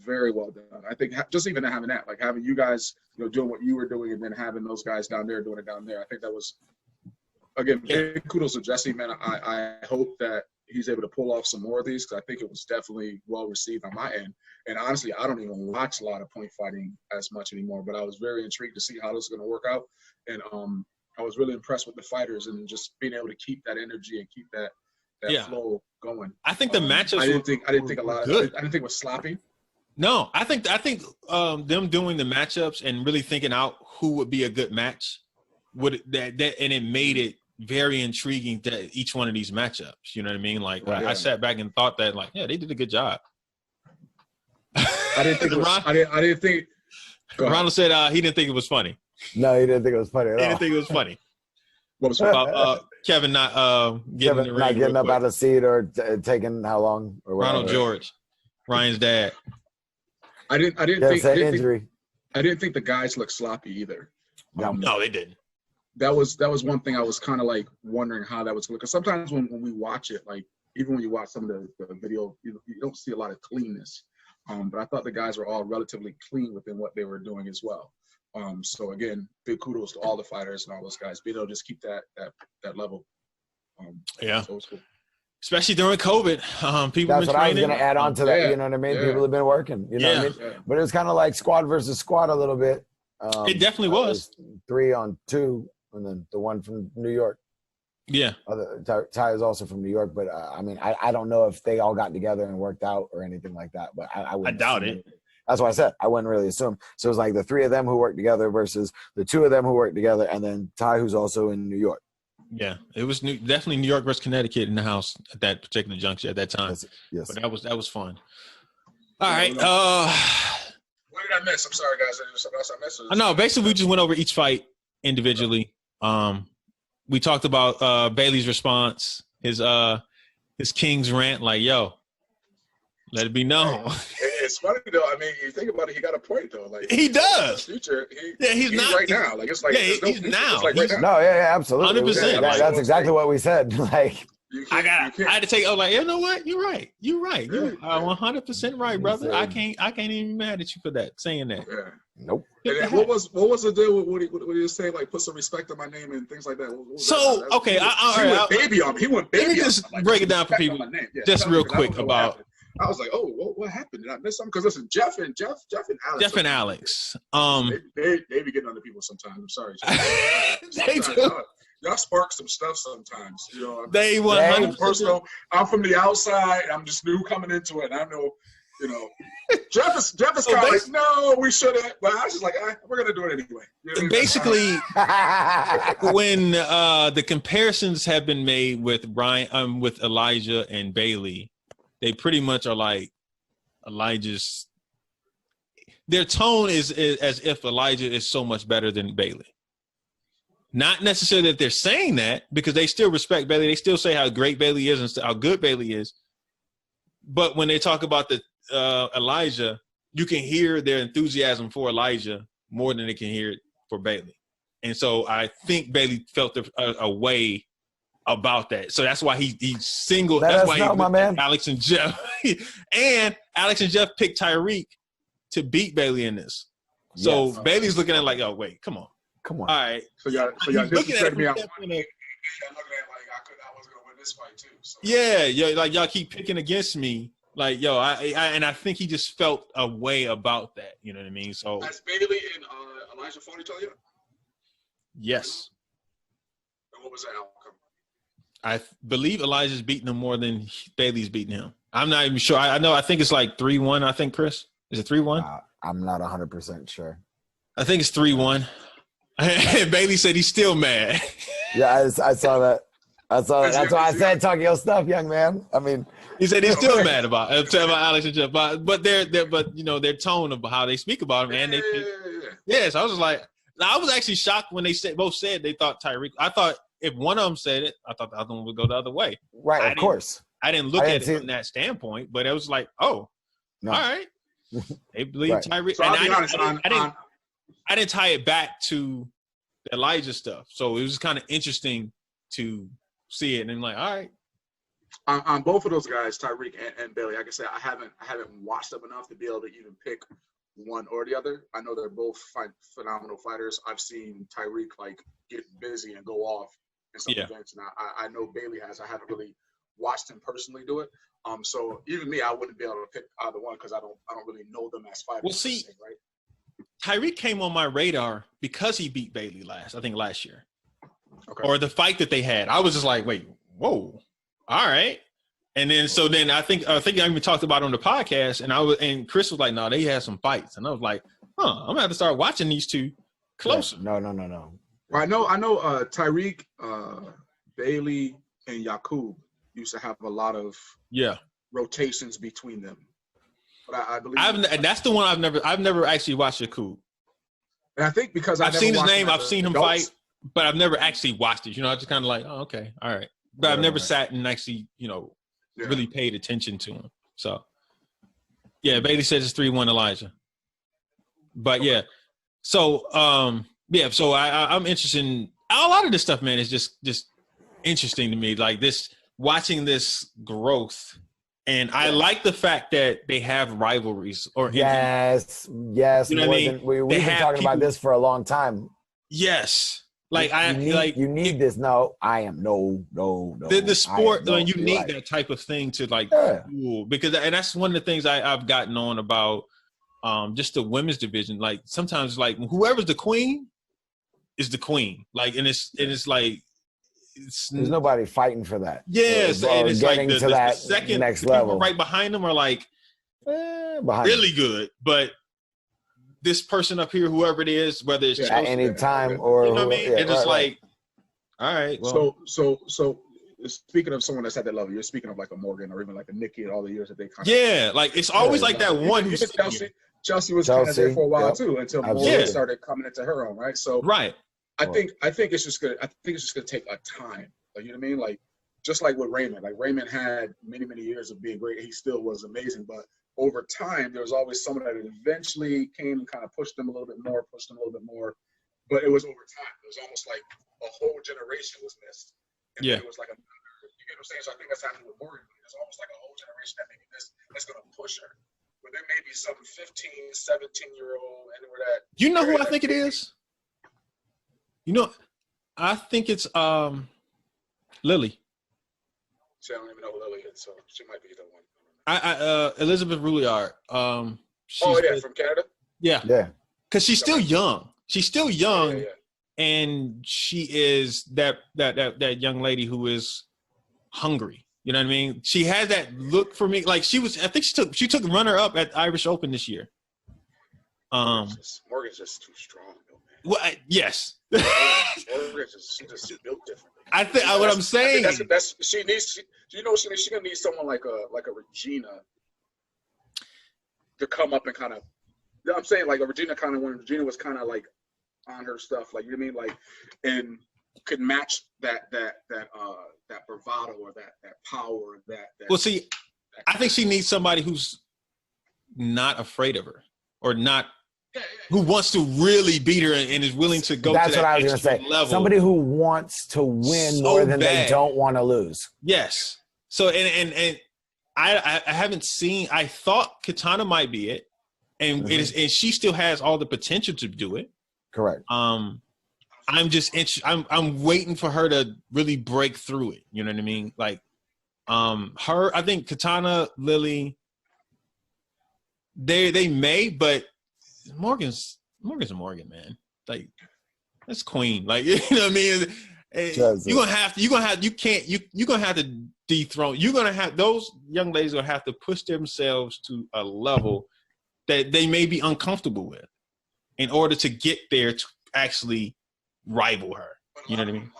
very well done. I think just even having that, like having you guys, doing what you were doing, and then having those guys down there doing it down there. I think that was, again, big kudos to Jesse, man. I hope that he's able to pull off some more of these, because I think it was definitely well received on my end. And honestly, I don't even watch a lot of point fighting as much anymore, but I was very intrigued to see how this is going to work out. And I was really impressed with the fighters and just being able to keep that energy and keep that flow going. I think the matchups. I didn't think a lot. I didn't think it was sloppy. No, I think them doing the matchups and really thinking out who would be a good match and it made it very intriguing to each one of these matchups. You know what I mean? Like I sat back and thought that, like, yeah, they did a good job. I didn't think it was. I didn't think. Ronald said he didn't think it was funny. No, he didn't think it was funny at all. He didn't think it was funny. What was funny? Kevin not getting up out of the seat or taking how long or whatever. Ronald George, Ryan's dad. I didn't think the guys looked sloppy either. No, they didn't. That was one thing I was kind of like wondering how that was going, because sometimes when we watch it, like even when you watch some of the video, you don't see a lot of cleanness. But I thought the guys were all relatively clean within what they were doing as well. So again, big kudos to all the fighters and all those guys being able to just keep that level. Yeah. So it was cool. Especially during COVID, people. That's what I was going to add on to that. Yeah. You know what I mean? Yeah. People have been working. You know what I mean? Yeah. But it was kind of like squad versus squad a little bit. It definitely was 3-on-2, and then the one from New York. Yeah. Ty is also from New York, but I mean, I don't know if they all got together and worked out or anything like that. But I doubt it. That's why I said I wouldn't really assume. So it was like the 3 of them who worked together versus the 2 of them who worked together, and then Ty, who's also in New York. Yeah, it was definitely New York versus Connecticut in the house at that particular juncture at that time. Yes. But that was fun. All right. What did I miss? I'm sorry, guys. There was something else I missed. No, basically we just went over each fight individually. We talked about Bailey's response, his King's rant, like, yo, let it be known. It's funny though. I mean, you think about it, he got a point though. Like he does. Future, he's not right now. Like it's like he's now. Like right now. No, yeah, absolutely. 100%. That's exactly what we said. Like I had to take. I was like, you know what? You're right. You're 100% right, brother. I can't even be mad at you for that, saying that. Yeah. Nope. And then what was the deal with what he was saying? Like, put some respect on my name and things like that. So okay, baby on. He went baby. Let me just break it down for people, just real quick about. I was like, oh, what happened? Did I miss something? Because listen, Jeff and Alex. They be getting under people sometimes. I'm sorry. They do. Y'all spark some stuff sometimes. You know, they 100%. Personal. I'm from the outside. I'm just new coming into it. And I know, Jeff is kind of like, no, we shouldn't. But I was just like, we're gonna do it anyway. Basically, when the comparisons have been made with with Elijah and Bailey, they pretty much are like Elijah's. Their tone is as if Elijah is so much better than Bailey. Not necessarily that they're saying that, because they still respect Bailey. They still say how great Bailey is and how good Bailey is. But when they talk about the Elijah, you can hear their enthusiasm for Elijah more than they can hear it for Bailey. And so I think Bailey felt a way about that. So that's why he singled. That's why my man. Alex and Jeff. And Alex and Jeff picked Tyreek to beat Bailey in this. So yes. Bailey's looking at it like, oh, wait, come on. All right. So y'all disrespect me out. I wasn't gonna win this fight too. So. Yeah, like y'all keep picking against me. Like, yo, I think he just felt a way about that. You know what I mean? So has Bailey and Elijah fought each other? Yes. And what was that outcome? I believe Elijah's beating him more than Bailey's beating him. I'm not even sure. I think it's like 3-1. I think, Chris, is it 3-1? I'm not 100% sure. I think it's 3-1. Bailey said he's still mad. Yeah, I saw that. That's why I said talk your stuff, young man. I mean, he said he's still mad about Alex and Jeff, but their tone of how they speak about him, and they yes, I was just like, I was actually shocked when they both said they thought Tyreek. I thought if one of them said it, I thought the other one would go the other way. Right, of course. I didn't look at it from that standpoint, but it was like, oh, no. All right, they believe right. Tyreek. So I didn't tie it back to the Elijah stuff, so it was kind of interesting to see it, and I'm like, all right. On both of those guys, Tyreek and Bailey, like I said, I haven't watched them enough to be able to even pick one or the other. I know they're both phenomenal fighters. I've seen Tyreek like get busy and go off in some events, and I know Bailey has. I haven't really watched him personally do it. So even me, I wouldn't be able to pick either one because I don't really know them as fighters. Well, see, right? Tyreek came on my radar because he beat Bailey last year. Okay. Or the fight that they had. I was just like, wait, whoa. All right. And then I think I even talked about it on the podcast, and Chris was like, no, they had some fights. And I was like, I'm gonna have to start watching these two closer. No. Well, I know Tyreek, Bailey, and Yakub used to have a lot of rotations between them. But I believe and that's the one I've never actually watched Yakub. And I think because I've seen his name, I've seen him fight, but I've never actually watched it. I just kind of like, oh, okay, all right. But I've never sat and actually, really paid attention to him. So, yeah, Bailey says it's 3-1 Elijah. But yeah, so so I'm interested in a lot of this stuff, man. Is just interesting to me, like watching this growth. And I like the fact that they have rivalries. Yes. You know what I mean? We've been talking about this for a long time. Yes. Like you need this. No, I am no. The sport, you need that type of thing to cool, because that's one of the things I've gotten on about just the women's division. Like sometimes like whoever's the queen is the queen. Like and it's like there's nobody fighting for that. Yes, and it's getting like to that second next level right behind them are like really good, but this person up here, whoever it is, whether it's at any time or you know what I mean, and it's like, all right. Well, so speaking of someone that's at that level, you're speaking of like a Morgan or even like a Nikki and all the years that they kind of like it's always like that one who's Chelsea was kind of there for a while too until Morgan started coming into her own right. So I think it's just gonna take a time. Like, you know what I mean? Like just like with Raymond. Like Raymond had many years of being great. He still was amazing, but over time, there was always someone that eventually came and kind of pushed them a little bit more. But it was over time. It was almost like a whole generation was missed. And it was like you get what I'm saying? So I think that's happening with Morgan. It's almost like a whole generation that maybe that's going to push her. But there may be some 15, 17-year-old, anywhere that. You know who I think it is? I think it's Lily. See, I don't even know who Lily is, so she might be the one. Elizabeth Rouillard. From Canada. Yeah. Because she's still young. And she is that young lady who is hungry. You know what I mean? She has that look for me. Like she took runner up at Irish Open this year. Morgan's just too strong, though, Well, man. yes. Morgan's just built differently. I think what I'm saying. That's the best. She needs. She's gonna need someone like a Regina to come up and kind of. You know what I'm saying? Like a Regina kind of when Regina was kind of like on her stuff, like you know what I mean, like and could match that bravado or that power that. Well, see, I think she needs somebody who's not afraid of her or not. Who wants to really beat her and is willing to go That's to that what I was going to say. level. Somebody who wants to win more than they don't want to lose. Yes. So, and I haven't seen, I thought Katana might be it. And it is, and she still has all the potential to do it. Correct. I'm just I'm waiting for her to really break through it. You know what I mean? Like, I think Katana, Lily, they may, but Morgan's a Morgan, man. Like that's queen. Like you know what I mean? You're gonna have to dethrone. You're gonna have those young ladies gonna have to push themselves to a level that they may be uncomfortable with in order to get there to actually rival her. You know what I mean?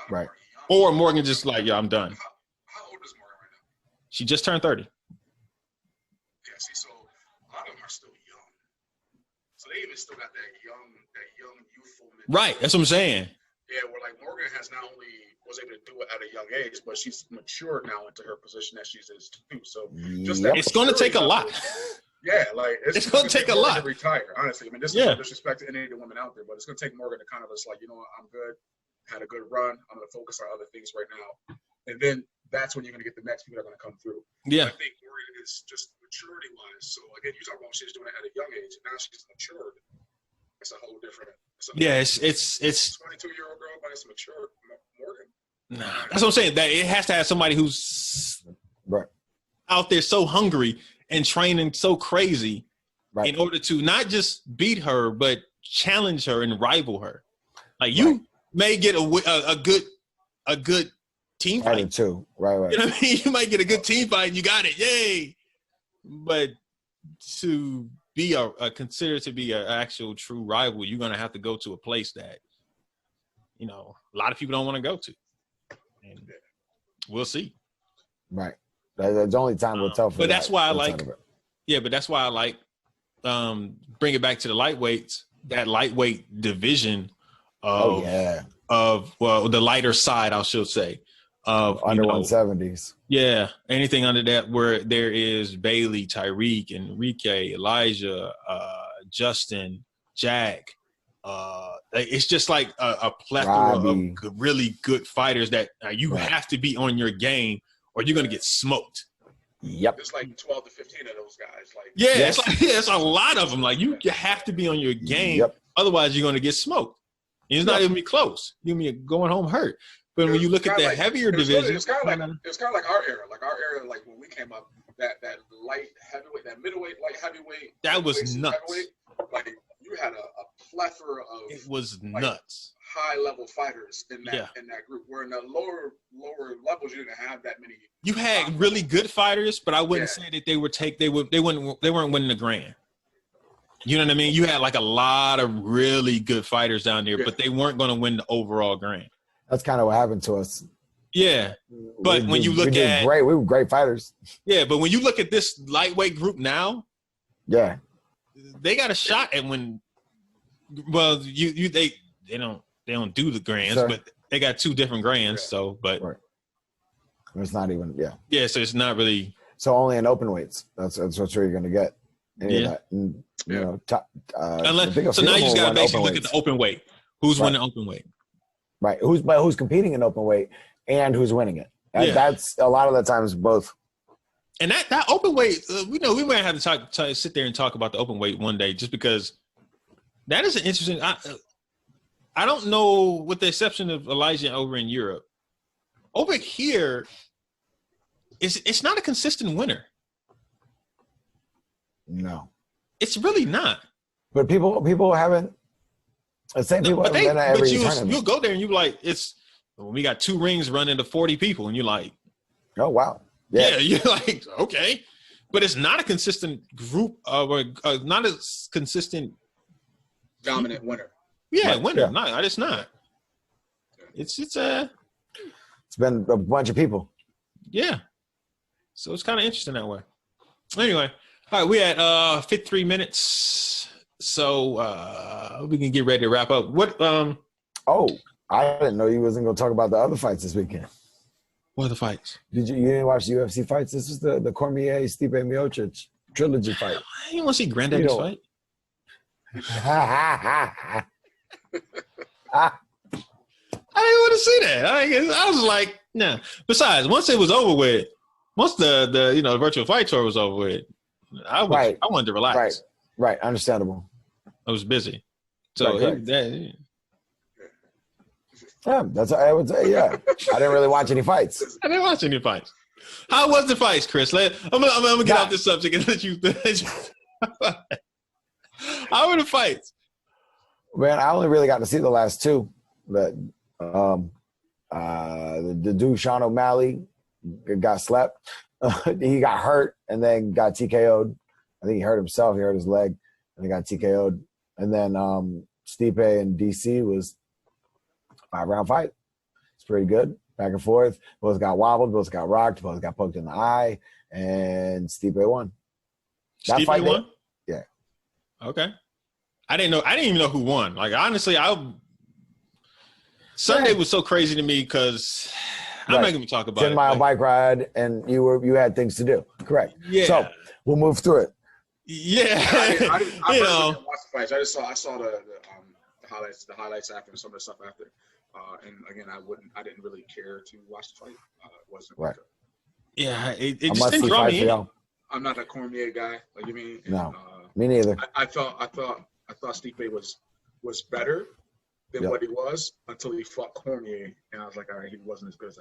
Right. Or Morgan just like, I'm done. How old is Morgan right now? She just turned 30. Yeah, see, so a lot of them are still young. So they even still got that young youthful mentality. Right, that's what I'm saying. Yeah, where like Morgan has not only was able to do it at a young age, but she's matured now into her position that she's in too. So just that it's going to take a lot. Yeah, like it's going to take a lot to retire. Honestly, I mean, this is no disrespect to any of the women out there, but it's going to take Morgan to kind of just like, you know what, I'm good, had a good run. I'm going to focus on other things right now, and then that's when you're going to get the next people that are going to come through. Yeah. I think Morgan is just maturity-wise. So again, you talk about she's doing it at a young age, and now she's matured. It's a whole different. It's 22-year-old girl, but it's mature Morgan. Nah, that's what I'm saying. That it has to have somebody who's right out there so hungry and training so crazy right. in order to not just beat her, but challenge her and rival her. Like you may get a good team fight too. Right. You know what I mean? You might get a good team fight and you got it, yay! But to be considered to be an actual true rival, you're gonna have to go to a place that a lot of people don't want to go to. And we'll see. Right. That's the only time we'll tell. But that's why I like. Yeah, but that's why I like. Bring it back to the lightweights. That lightweight division. The lighter side, I should say. Of under 170s. Yeah, anything under that where there is Bailey, Tyreek, Enrique, Elijah, Justin, Jack. It's just like a plethora of really good fighters that you have to be on your game or you're going to get smoked. Yep. There's like 12 to 15 of those guys. It's a lot of them. Like you have to be on your game. Yep. Otherwise, you're going to get smoked. And it's not even be close. You're going to be going home hurt. But when you look at the heavier division, it's kind of like our era. Like our era, like when we came up, that light heavyweight, that middleweight, light heavyweight. That was nuts. Like you had a plethora of. It was nuts. High level fighters in that group. Where in the lower levels, you didn't have that many. You had really good fighters, but I wouldn't say that they weren't winning the grand. You know what I mean? You had like a lot of really good fighters down there, but they weren't going to win the overall grand. That's kind of what happened to us. Yeah, but when you look at we were great fighters. Yeah, but when you look at this lightweight group now, they got a shot at when. Well, they don't do the grands, but they got two different grands. So, but it's not even so it's not really. So only in open weights. That's what you're going to get. Unless now you just got to basically look at the open weight. Who's winning open weight? Right. Who's competing in open weight and who's winning it? That's a lot of the times both. And that open weight, we might have to sit there and talk about the open weight one day, just because that is an interesting. I don't know, with the exception of Elijah over in Europe, over here, it's not a consistent winner. No, it's really not. But people haven't. The same people. You'll go there and you like we got 2 rings running to 40 people, and you're like, oh wow, you're like, okay, but it's not a consistent group or not a consistent dominant winner. Winner. No, it's not. It's been a bunch of people. Yeah, so it's kind of interesting that way. Anyway, all right, we at 53 minutes. So we can get ready to wrap up. What? I didn't know you wasn't going to talk about the other fights this weekend. What are the fights? You didn't watch the UFC fights? This is the Cormier Stipe Miocic trilogy fight. I didn't want to see Granddaddy's fight. I didn't want to see that. I was like, nah. Besides, once it was over with, once the virtual fight tour was over with, I wanted to relax. Right. Understandable. I was busy. So that's what I would say. Yeah, I didn't really watch any fights. I didn't watch any fights. How was the fights, Chris? I'm gonna get off this subject and let you. How were the fights? Man, I only really got to see the last 2. But the dude Sean O'Malley got slept. He got hurt and then got TKO'd. I think he hurt himself. He hurt his leg and he got TKO'd. And then Stipe and DC was a 5-round fight. It's pretty good. Back and forth. Both got wobbled. Both got rocked. Both got poked in the eye. And Stipe won. Stipe won? Yeah. Okay. I didn't even know who won. Like, honestly, Sunday was so crazy to me because I'm not going to talk about 10-mile bike ride, and you had things to do. Correct. Yeah. So we'll move through it. Yeah. I didn't watch the fights. I saw the highlights after and some of the stuff after. And again, I didn't really care to watch the fight. wasn't right. good. Yeah, it just didn't draw me in. I'm not a Cormier guy, like you mean. No, me neither. I thought Stipe was better than what he was until he fought Cormier, and I was like, all right, he wasn't as good as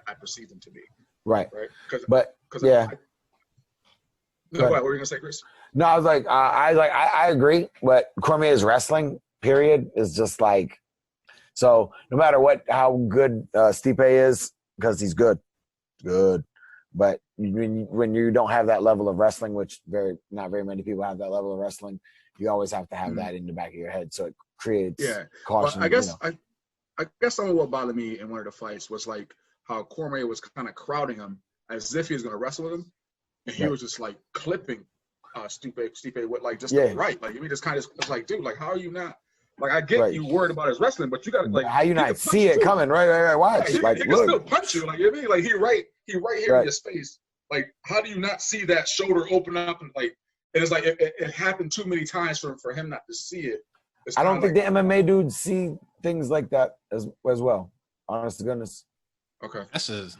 I perceived him to be. Right. Right. But yeah. What were you gonna say, Chris? No, I was like, I agree, but Cormier's wrestling period is just like, so no matter how good Stipe is, because he's good, but when you don't have that level of wrestling, which not very many people have that level of wrestling, you always have to have that in the back of your head, so it creates caution. I guess I guess some of what bothered me in one of the fights was like how Cormier was kind of crowding him as if he was going to wrestle with him, and he was just like clipping Stipe with like just the right, like he just kind of was like, dude, like how are you not? Like I get you worried about his wrestling, but you got to like how you not see it coming? Right. Watch, he can still punch you, like you know what I mean? Like he right here in your space. Like how do you not see that shoulder open up and like? And it's like it happened too many times for him not to see it. I don't think the MMA dudes see things like that as well. Honest to goodness. Okay. That's Travis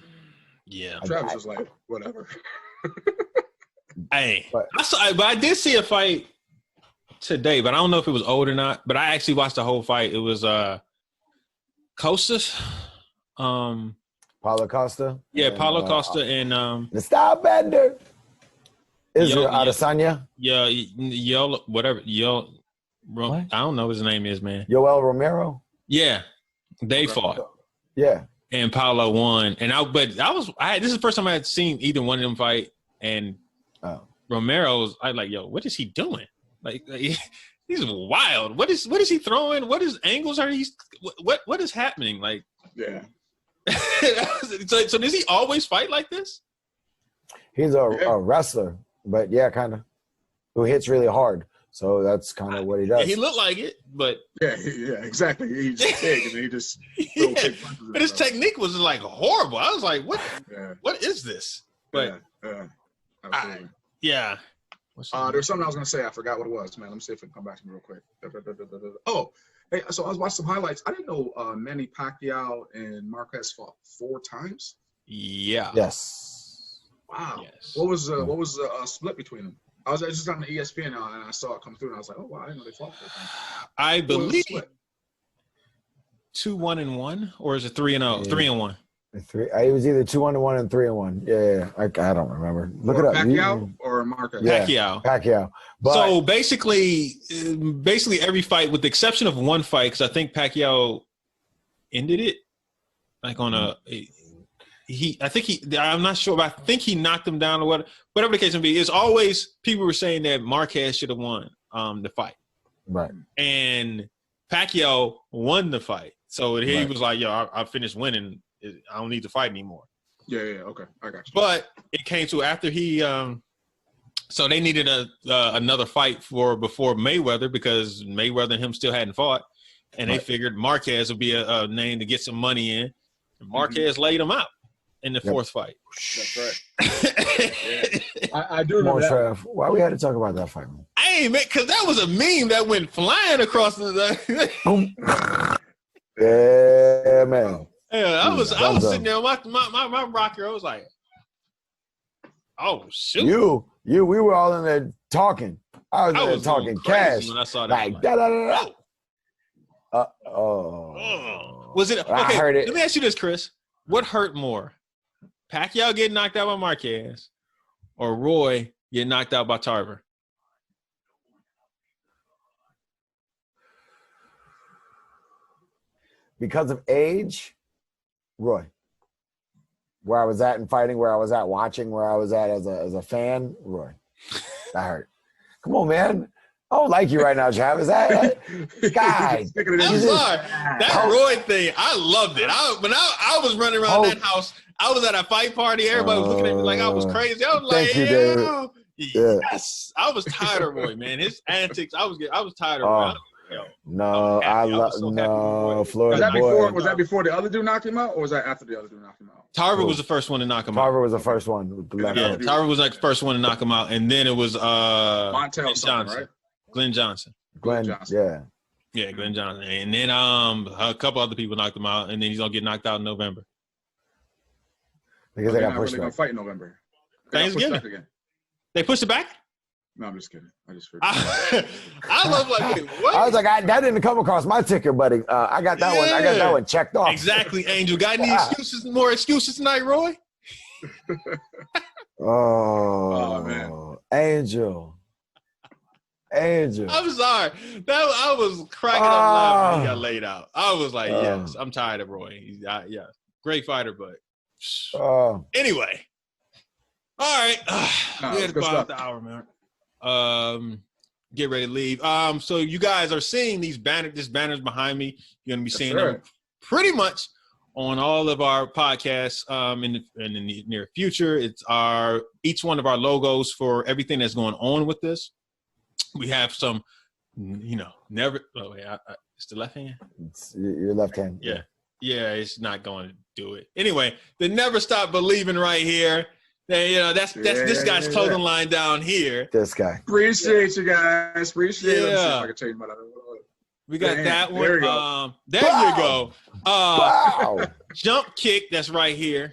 was like, whatever. Hey, but I did see a fight today, but I don't know if it was old or not. But I actually watched the whole fight. It was Costas. Paulo Costa. Yeah, Paulo Costa and the Style Bender. Israel Adesanya. Yeah, whatever. I don't know what his name is, man. Yoel Romero. Yeah, they fought. Yeah, and Paulo won. And this is the first time I had seen either one of them fight. And Romero's, I like, yo, what is he doing? Like he's wild. What is he throwing? What is angles are he? What is happening? Like, yeah. So does he always fight like this? He's a wrestler, but yeah, kind of, who hits really hard. So that's kind of what he does. Yeah, he looked like it, but yeah, exactly. He's just big, and he just but his technique was like horrible. I was like, what? Yeah. What is this? But absolutely. There's something I was gonna say. I forgot what it was, man. Let me see if it can come back to me real quick. Oh, hey, so I was watching some highlights. I didn't know Manny Pacquiao and Marquez fought 4 times. Yeah. Yes. Wow. Yes. What was the split between them? I was just on the ESPN now, and I saw it come through, and I was like, "Oh wow, I didn't know they fought 4 times." I believe 2-1-1, or is it 3-0? 3-1. It was either 2-1 and 3-1. Yeah. I don't remember. Look it up. Pacquiao or Marquez? Yeah, Pacquiao. But, so basically, every fight, with the exception of one fight, because I think Pacquiao ended it, like on I'm not sure, but I think he knocked him down or whatever the case may be. It's always people were saying that Marquez should have won the fight. Right. And Pacquiao won the fight. So he was like, yo, I finished winning. I don't need to fight anymore. Yeah, okay. I got you. But it came to after he so they needed another fight before Mayweather, because Mayweather and him still hadn't fought. And they figured Marquez would be a name to get some money in. And Marquez laid him out in the 4th fight. That's right. I do remember that. Why we had to talk about that fight, man? Hey, man, because that was a meme that went flying across the yeah, man. Yeah, I was sitting there on my rocker. I was like, oh, shoot. We were all in there talking. I was talking cash. When I saw that. Like, Was it? Okay, I heard it. Let me ask you this, Chris. What hurt more? Pacquiao getting knocked out by Marquez or Roy getting knocked out by Tarver? Because of age, Roy. Where I was at in fighting, where I was at watching, where I was at as a fan, Roy. That hurt. Come on, man. I don't like you right now, Travis. God. I'm sorry. That Roy thing, I loved it. When I was running around that house, I was at a fight party. Everybody was looking at me like I was crazy. I was like, yes. I was tired of Roy, man. His antics, I was tired of Roy. Florida was that before the other dude knocked him out, or was that after the other dude knocked him out? Tarver was the first one to knock him out. Tarver was the first one. Tarver was like the first one to knock him out, and then it was Montel Johnson, right? Glenn Johnson. Glenn Johnson. Yeah, Glenn Johnson, and then a couple other people knocked him out, and then he's gonna get knocked out in November. Because they're they got not pushed really gonna back. fight in November. They got pushed back again. They pushed it back? No, I'm just kidding. I just figured. I was like, wait, what? I was like, that didn't come across my ticket, buddy. I got that one. I got that one checked off. Exactly, Angel. Got any excuses? More excuses tonight, Roy? Oh man, Angel. I'm sorry. I was cracking up laughing when he got laid out. I was like, yes, I'm tired of Roy. Yeah, great fighter, but anyway. All right. We had about the hour, man. Get ready to leave. So you guys are seeing these banners behind me. You're gonna be seeing them pretty much on all of our podcasts in the near future. It's each one of our logos for everything that's going on with this. We have some, never. Oh yeah, it's the left hand. It's your left hand. Yeah, it's not going to do it anyway. The Never Stop Believing right here. That's this guy's clothing line down here. This guy. Appreciate you guys. Appreciate it. Yeah. I can change my. We got that one. There you go. There you go. Wow. Jump Kick, that's right here,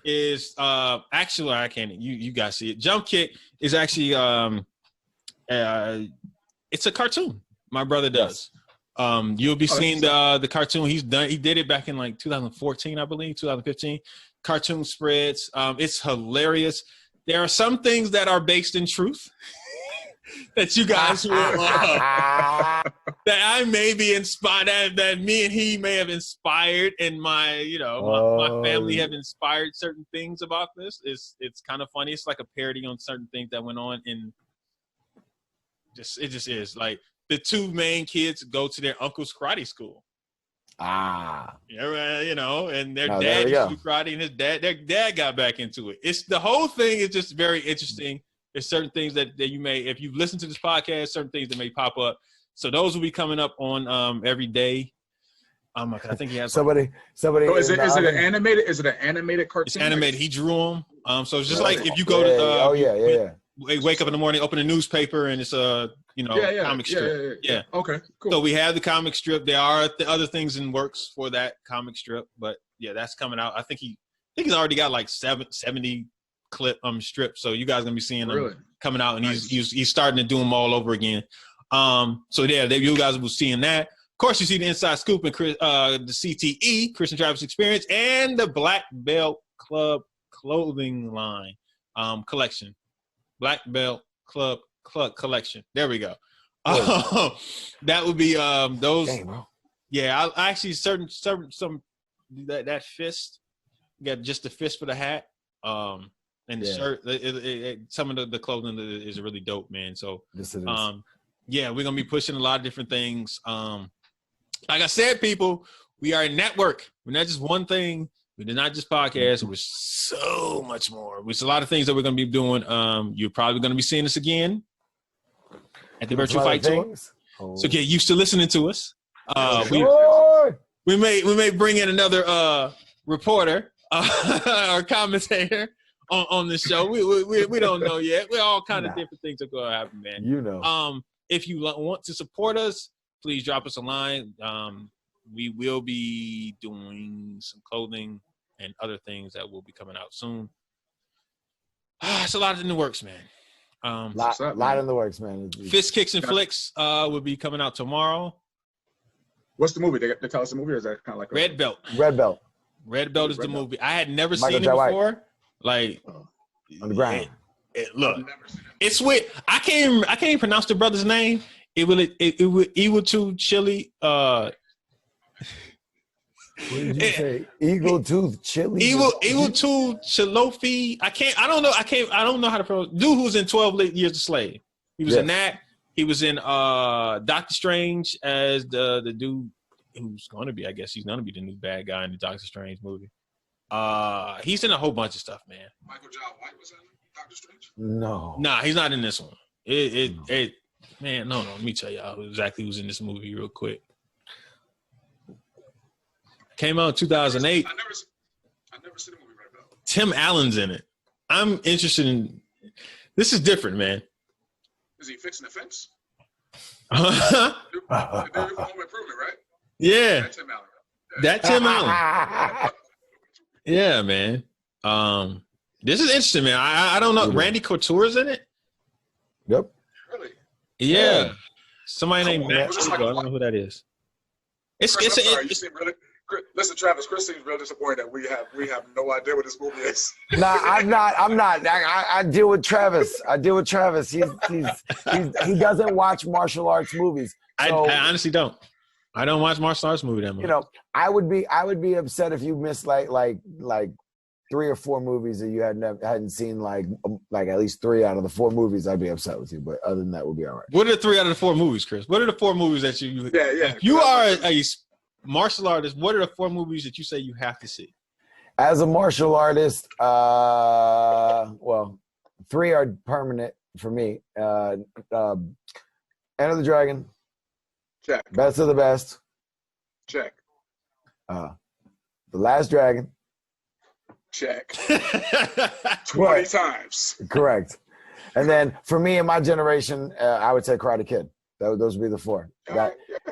is actually I can't. You guys see it. Jump Kick is actually it's a cartoon. My brother does. You'll be seeing the cartoon he's done. He did it back in like 2014, I believe, 2015. Cartoon spreads. It's hilarious. There are some things that are based in truth that you guys will that I may be inspired, that me and he may have inspired, and my family have inspired certain things about this. It's kind of funny. It's like a parody on certain things that went on in it just is. Like the two main kids go to their uncle's karate school. And their dad used to do karate, and their dad got back into it. It's the whole thing is just very interesting. There's certain things that you may, if you've listened to this podcast, certain things that may pop up. So those will be coming up on every day. I think he has somebody. So is it an animated? Is it an animated cartoon? It's animated. He drew them. So it's just like if you go to wake up in the morning, open a newspaper, and it's a comic strip. Yeah. Okay. Cool. So we have the comic strip. There are other things in works for that comic strip, but yeah, that's coming out. I think he's already got like 70 clip strips. So you guys are gonna be seeing them coming out, and he's starting to do them all over again. So yeah, you guys will be seeing that. Of course, you see the Inside Scoop and the CTE, Christian Travis Experience, and the Black Belt Club clothing line collection. Black Belt Club collection. There we go. That would be those. Dang, bro. Yeah, I actually some that fist. You got just the fist for the hat. And the shirt. Some of the clothing is really dope, man. So yeah, we're gonna be pushing a lot of different things. Like I said, people, we are a network. We're not just one thing. We're not just podcasts. We're so much more. There's a lot of things that we're going to be doing. You're probably going to be seeing us again at the Virtual Fight Tour. So get used to listening to us. We may bring in another reporter or commentator on the show. We don't know yet. We're all kind of different things are going to happen, man. If you want to support us, please drop us a line. We will be doing some clothing and other things that will be coming out soon. It's a lot in the works, man. Lot in the works, man. Fist Kicks and Flicks will be coming out tomorrow. What's the movie? They tell us the movie, or is that kind of like Red Belt? Red Belt. Red Belt is the movie. I had never seen it before. Like on the ground. Look, it's with I can't even pronounce the brother's name. Evil Tooth Chili. What did you say? Eagle Tooth Chili. Evil Tooth Chilofi. I don't know how to pronounce. Dude who was in 12 Years a Slave. He was in that. He was in Doctor Strange as the dude who's going to be. I guess he's going to be the new bad guy in the Doctor Strange movie. He's in a whole bunch of stuff, man. Michael John White was in Doctor Strange. No. Nah, he's not in this one. Man, no. Let me tell y'all exactly who's in this movie real quick. Came out in 2008. I never seen the movie Red Belt. Tim Allen's in it. I'm interested in. This is different, man. Is he fixing the fence? Home Improvement, right? Yeah. That's Tim Allen. That Tim Allen. Yeah, man. This is interesting, man. I don't know. Randy Couture's in it. Yep. Really? Yeah. Somebody named Matt. Well, I don't know who that is. Listen, Travis. Chris seems real disappointed that we have no idea what this movie is. Nah, I'm not. I deal with Travis. He doesn't watch martial arts movies. So, I honestly don't. I don't watch martial arts movie that much. You know, I would be upset if you missed like 3 or 4 movies that you hadn't seen like at least 3 out of the 4 movies. I'd be upset with you, but other than that, we'll be all right. What are the 3 out of the 4 movies, Chris? What are the 4 movies that you? Yeah. If you are a martial artist, what are the 4 movies that you say you have to see? As a martial artist, well, 3 are permanent for me. Enter the Dragon. Check. Best of the Best. Check. The Last Dragon. Check. 20 times. Correct. And then for me and my generation, I would say Karate Kid. Those would be the 4.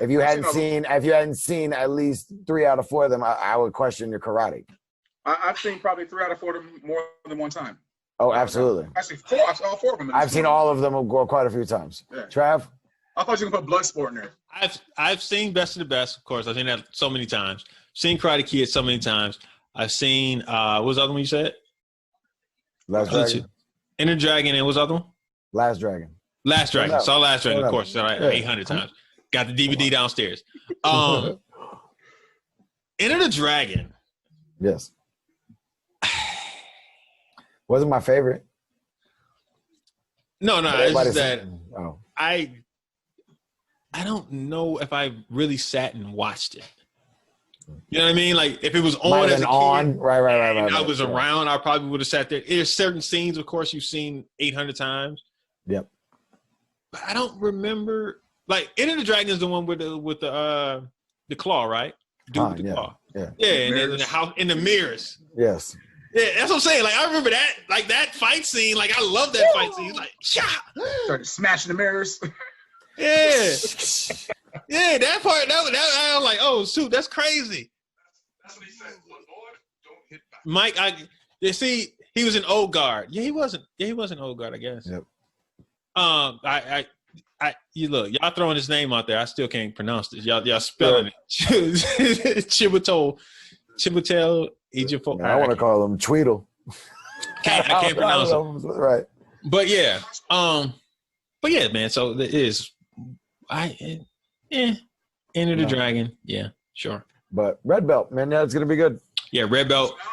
If you hadn't seen at least 3 out of 4 of them, I would question your karate. I've seen probably 3 out of 4 of them more than one time. Oh, absolutely. Actually, 4. I saw 4 of them. I've seen all of them go quite a few times. Yeah. Trav? I thought you could put Bloodsport in there. I've seen Best of the Best, of course. I've seen that so many times. Seen Karate Kid so many times. I've seen what was the other one you said? Last Dragon. Enter Dragon, and what was the other one? Last Dragon. Last Dragon. Saw Last Dragon, of course. 800 times. Got the DVD downstairs. Enter the Dragon. Yes. Wasn't my favorite. No, it's just that oh. I don't know if I really sat and watched it. You know what I mean? Like if it was on as a kid, right. And I was around, I probably would have sat there. There's certain scenes, of course, you've seen 800 times. Yep. But I don't remember. Like Enter the Dragon is the one with the claw, right? Dude with the claw. Yeah. Yeah, and then the house in the mirrors. Yes. Yeah, that's what I'm saying. Like I remember that, like that fight scene. Like I love that fight scene. Like, started smashing the mirrors. Yeah, yeah. That part. That I was like, oh shoot, that's crazy. That's what he said. Lord, don't hit back. Mike, you see, he was an old guard. Yeah, he wasn't. Yeah, he was an old guard, I guess. Yep. You look, y'all throwing his name out there. I still can't pronounce this. Y'all spelling it. Chiwetel Ejiofor. I want to call him Tweedle. I can't pronounce it. Right. But yeah, man. So it is. Enter the Dragon. Yeah, sure. But Red Belt, man, that's gonna be good. Yeah, Red Belt. Now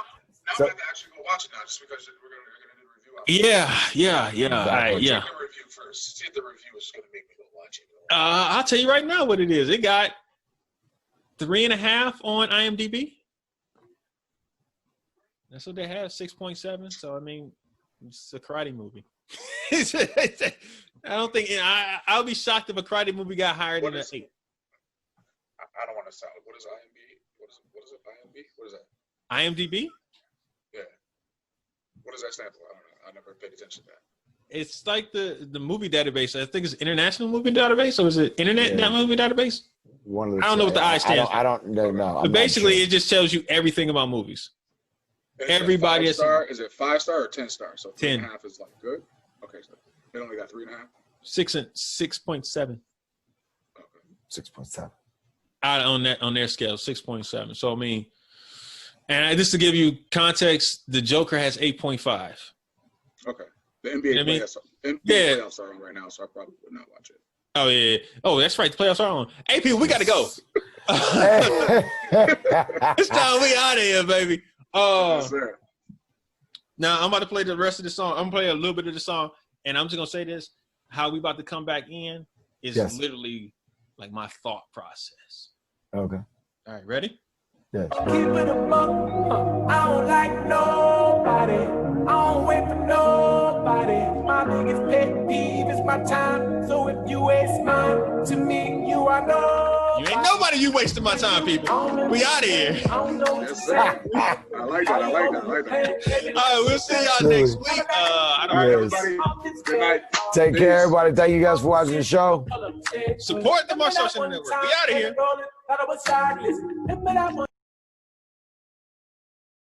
we have to actually go watch it now, just because we're gonna do a review. Yeah. Check the review first. See if the review is gonna make me go watch it. I'll tell you right now what it is. It got 3.5 on IMDb. That's what they have, 6.7. So I mean, it's a karate movie. I don't think I'll be shocked if a karate movie got higher than an 8. I don't want to sound. What is IMDb? What is it? IMDb? What is that? IMDb? Yeah. What does that stand for? I don't know. I never paid attention to that. It's like the movie database. I think it's International Movie Database, or is it Internet Movie Database? One of the I don't know what the I stands for. I don't know. But basically, it just tells you everything about movies. Everybody is 5-star. Is it 5-star or 10-star? So 10. 3.5 is like good. Okay, so they only got 3.5. 6.7. Okay. 6.7. Out on their scale, 6.7. So I mean, and just to give you context, the Joker has 8.5. Okay. The NBA playoffs are on right now, so I probably would not watch it. Oh yeah. Oh, that's right. The playoffs are on. Hey, people, we got to go. It's time we out of here, baby. Yes, sir. Now I'm about to play the rest of the song. I'm gonna play a little bit of the song, and I'm just gonna say this: how we about to come back in is literally like my thought process. Okay. All right, ready? Yes. Keep it a buck. I don't like nobody. I don't wait for nobody. My biggest pet peeve is my time. So if you waste mine, to me, you are no. You ain't nobody. You wasting my time, people. We out of here. Yes, sir. I like that. All right, we'll see y'all next week. All right, everybody. Good night. Take care, everybody. Thank you guys for watching the show. Support the Martial Arts Network. We out of here.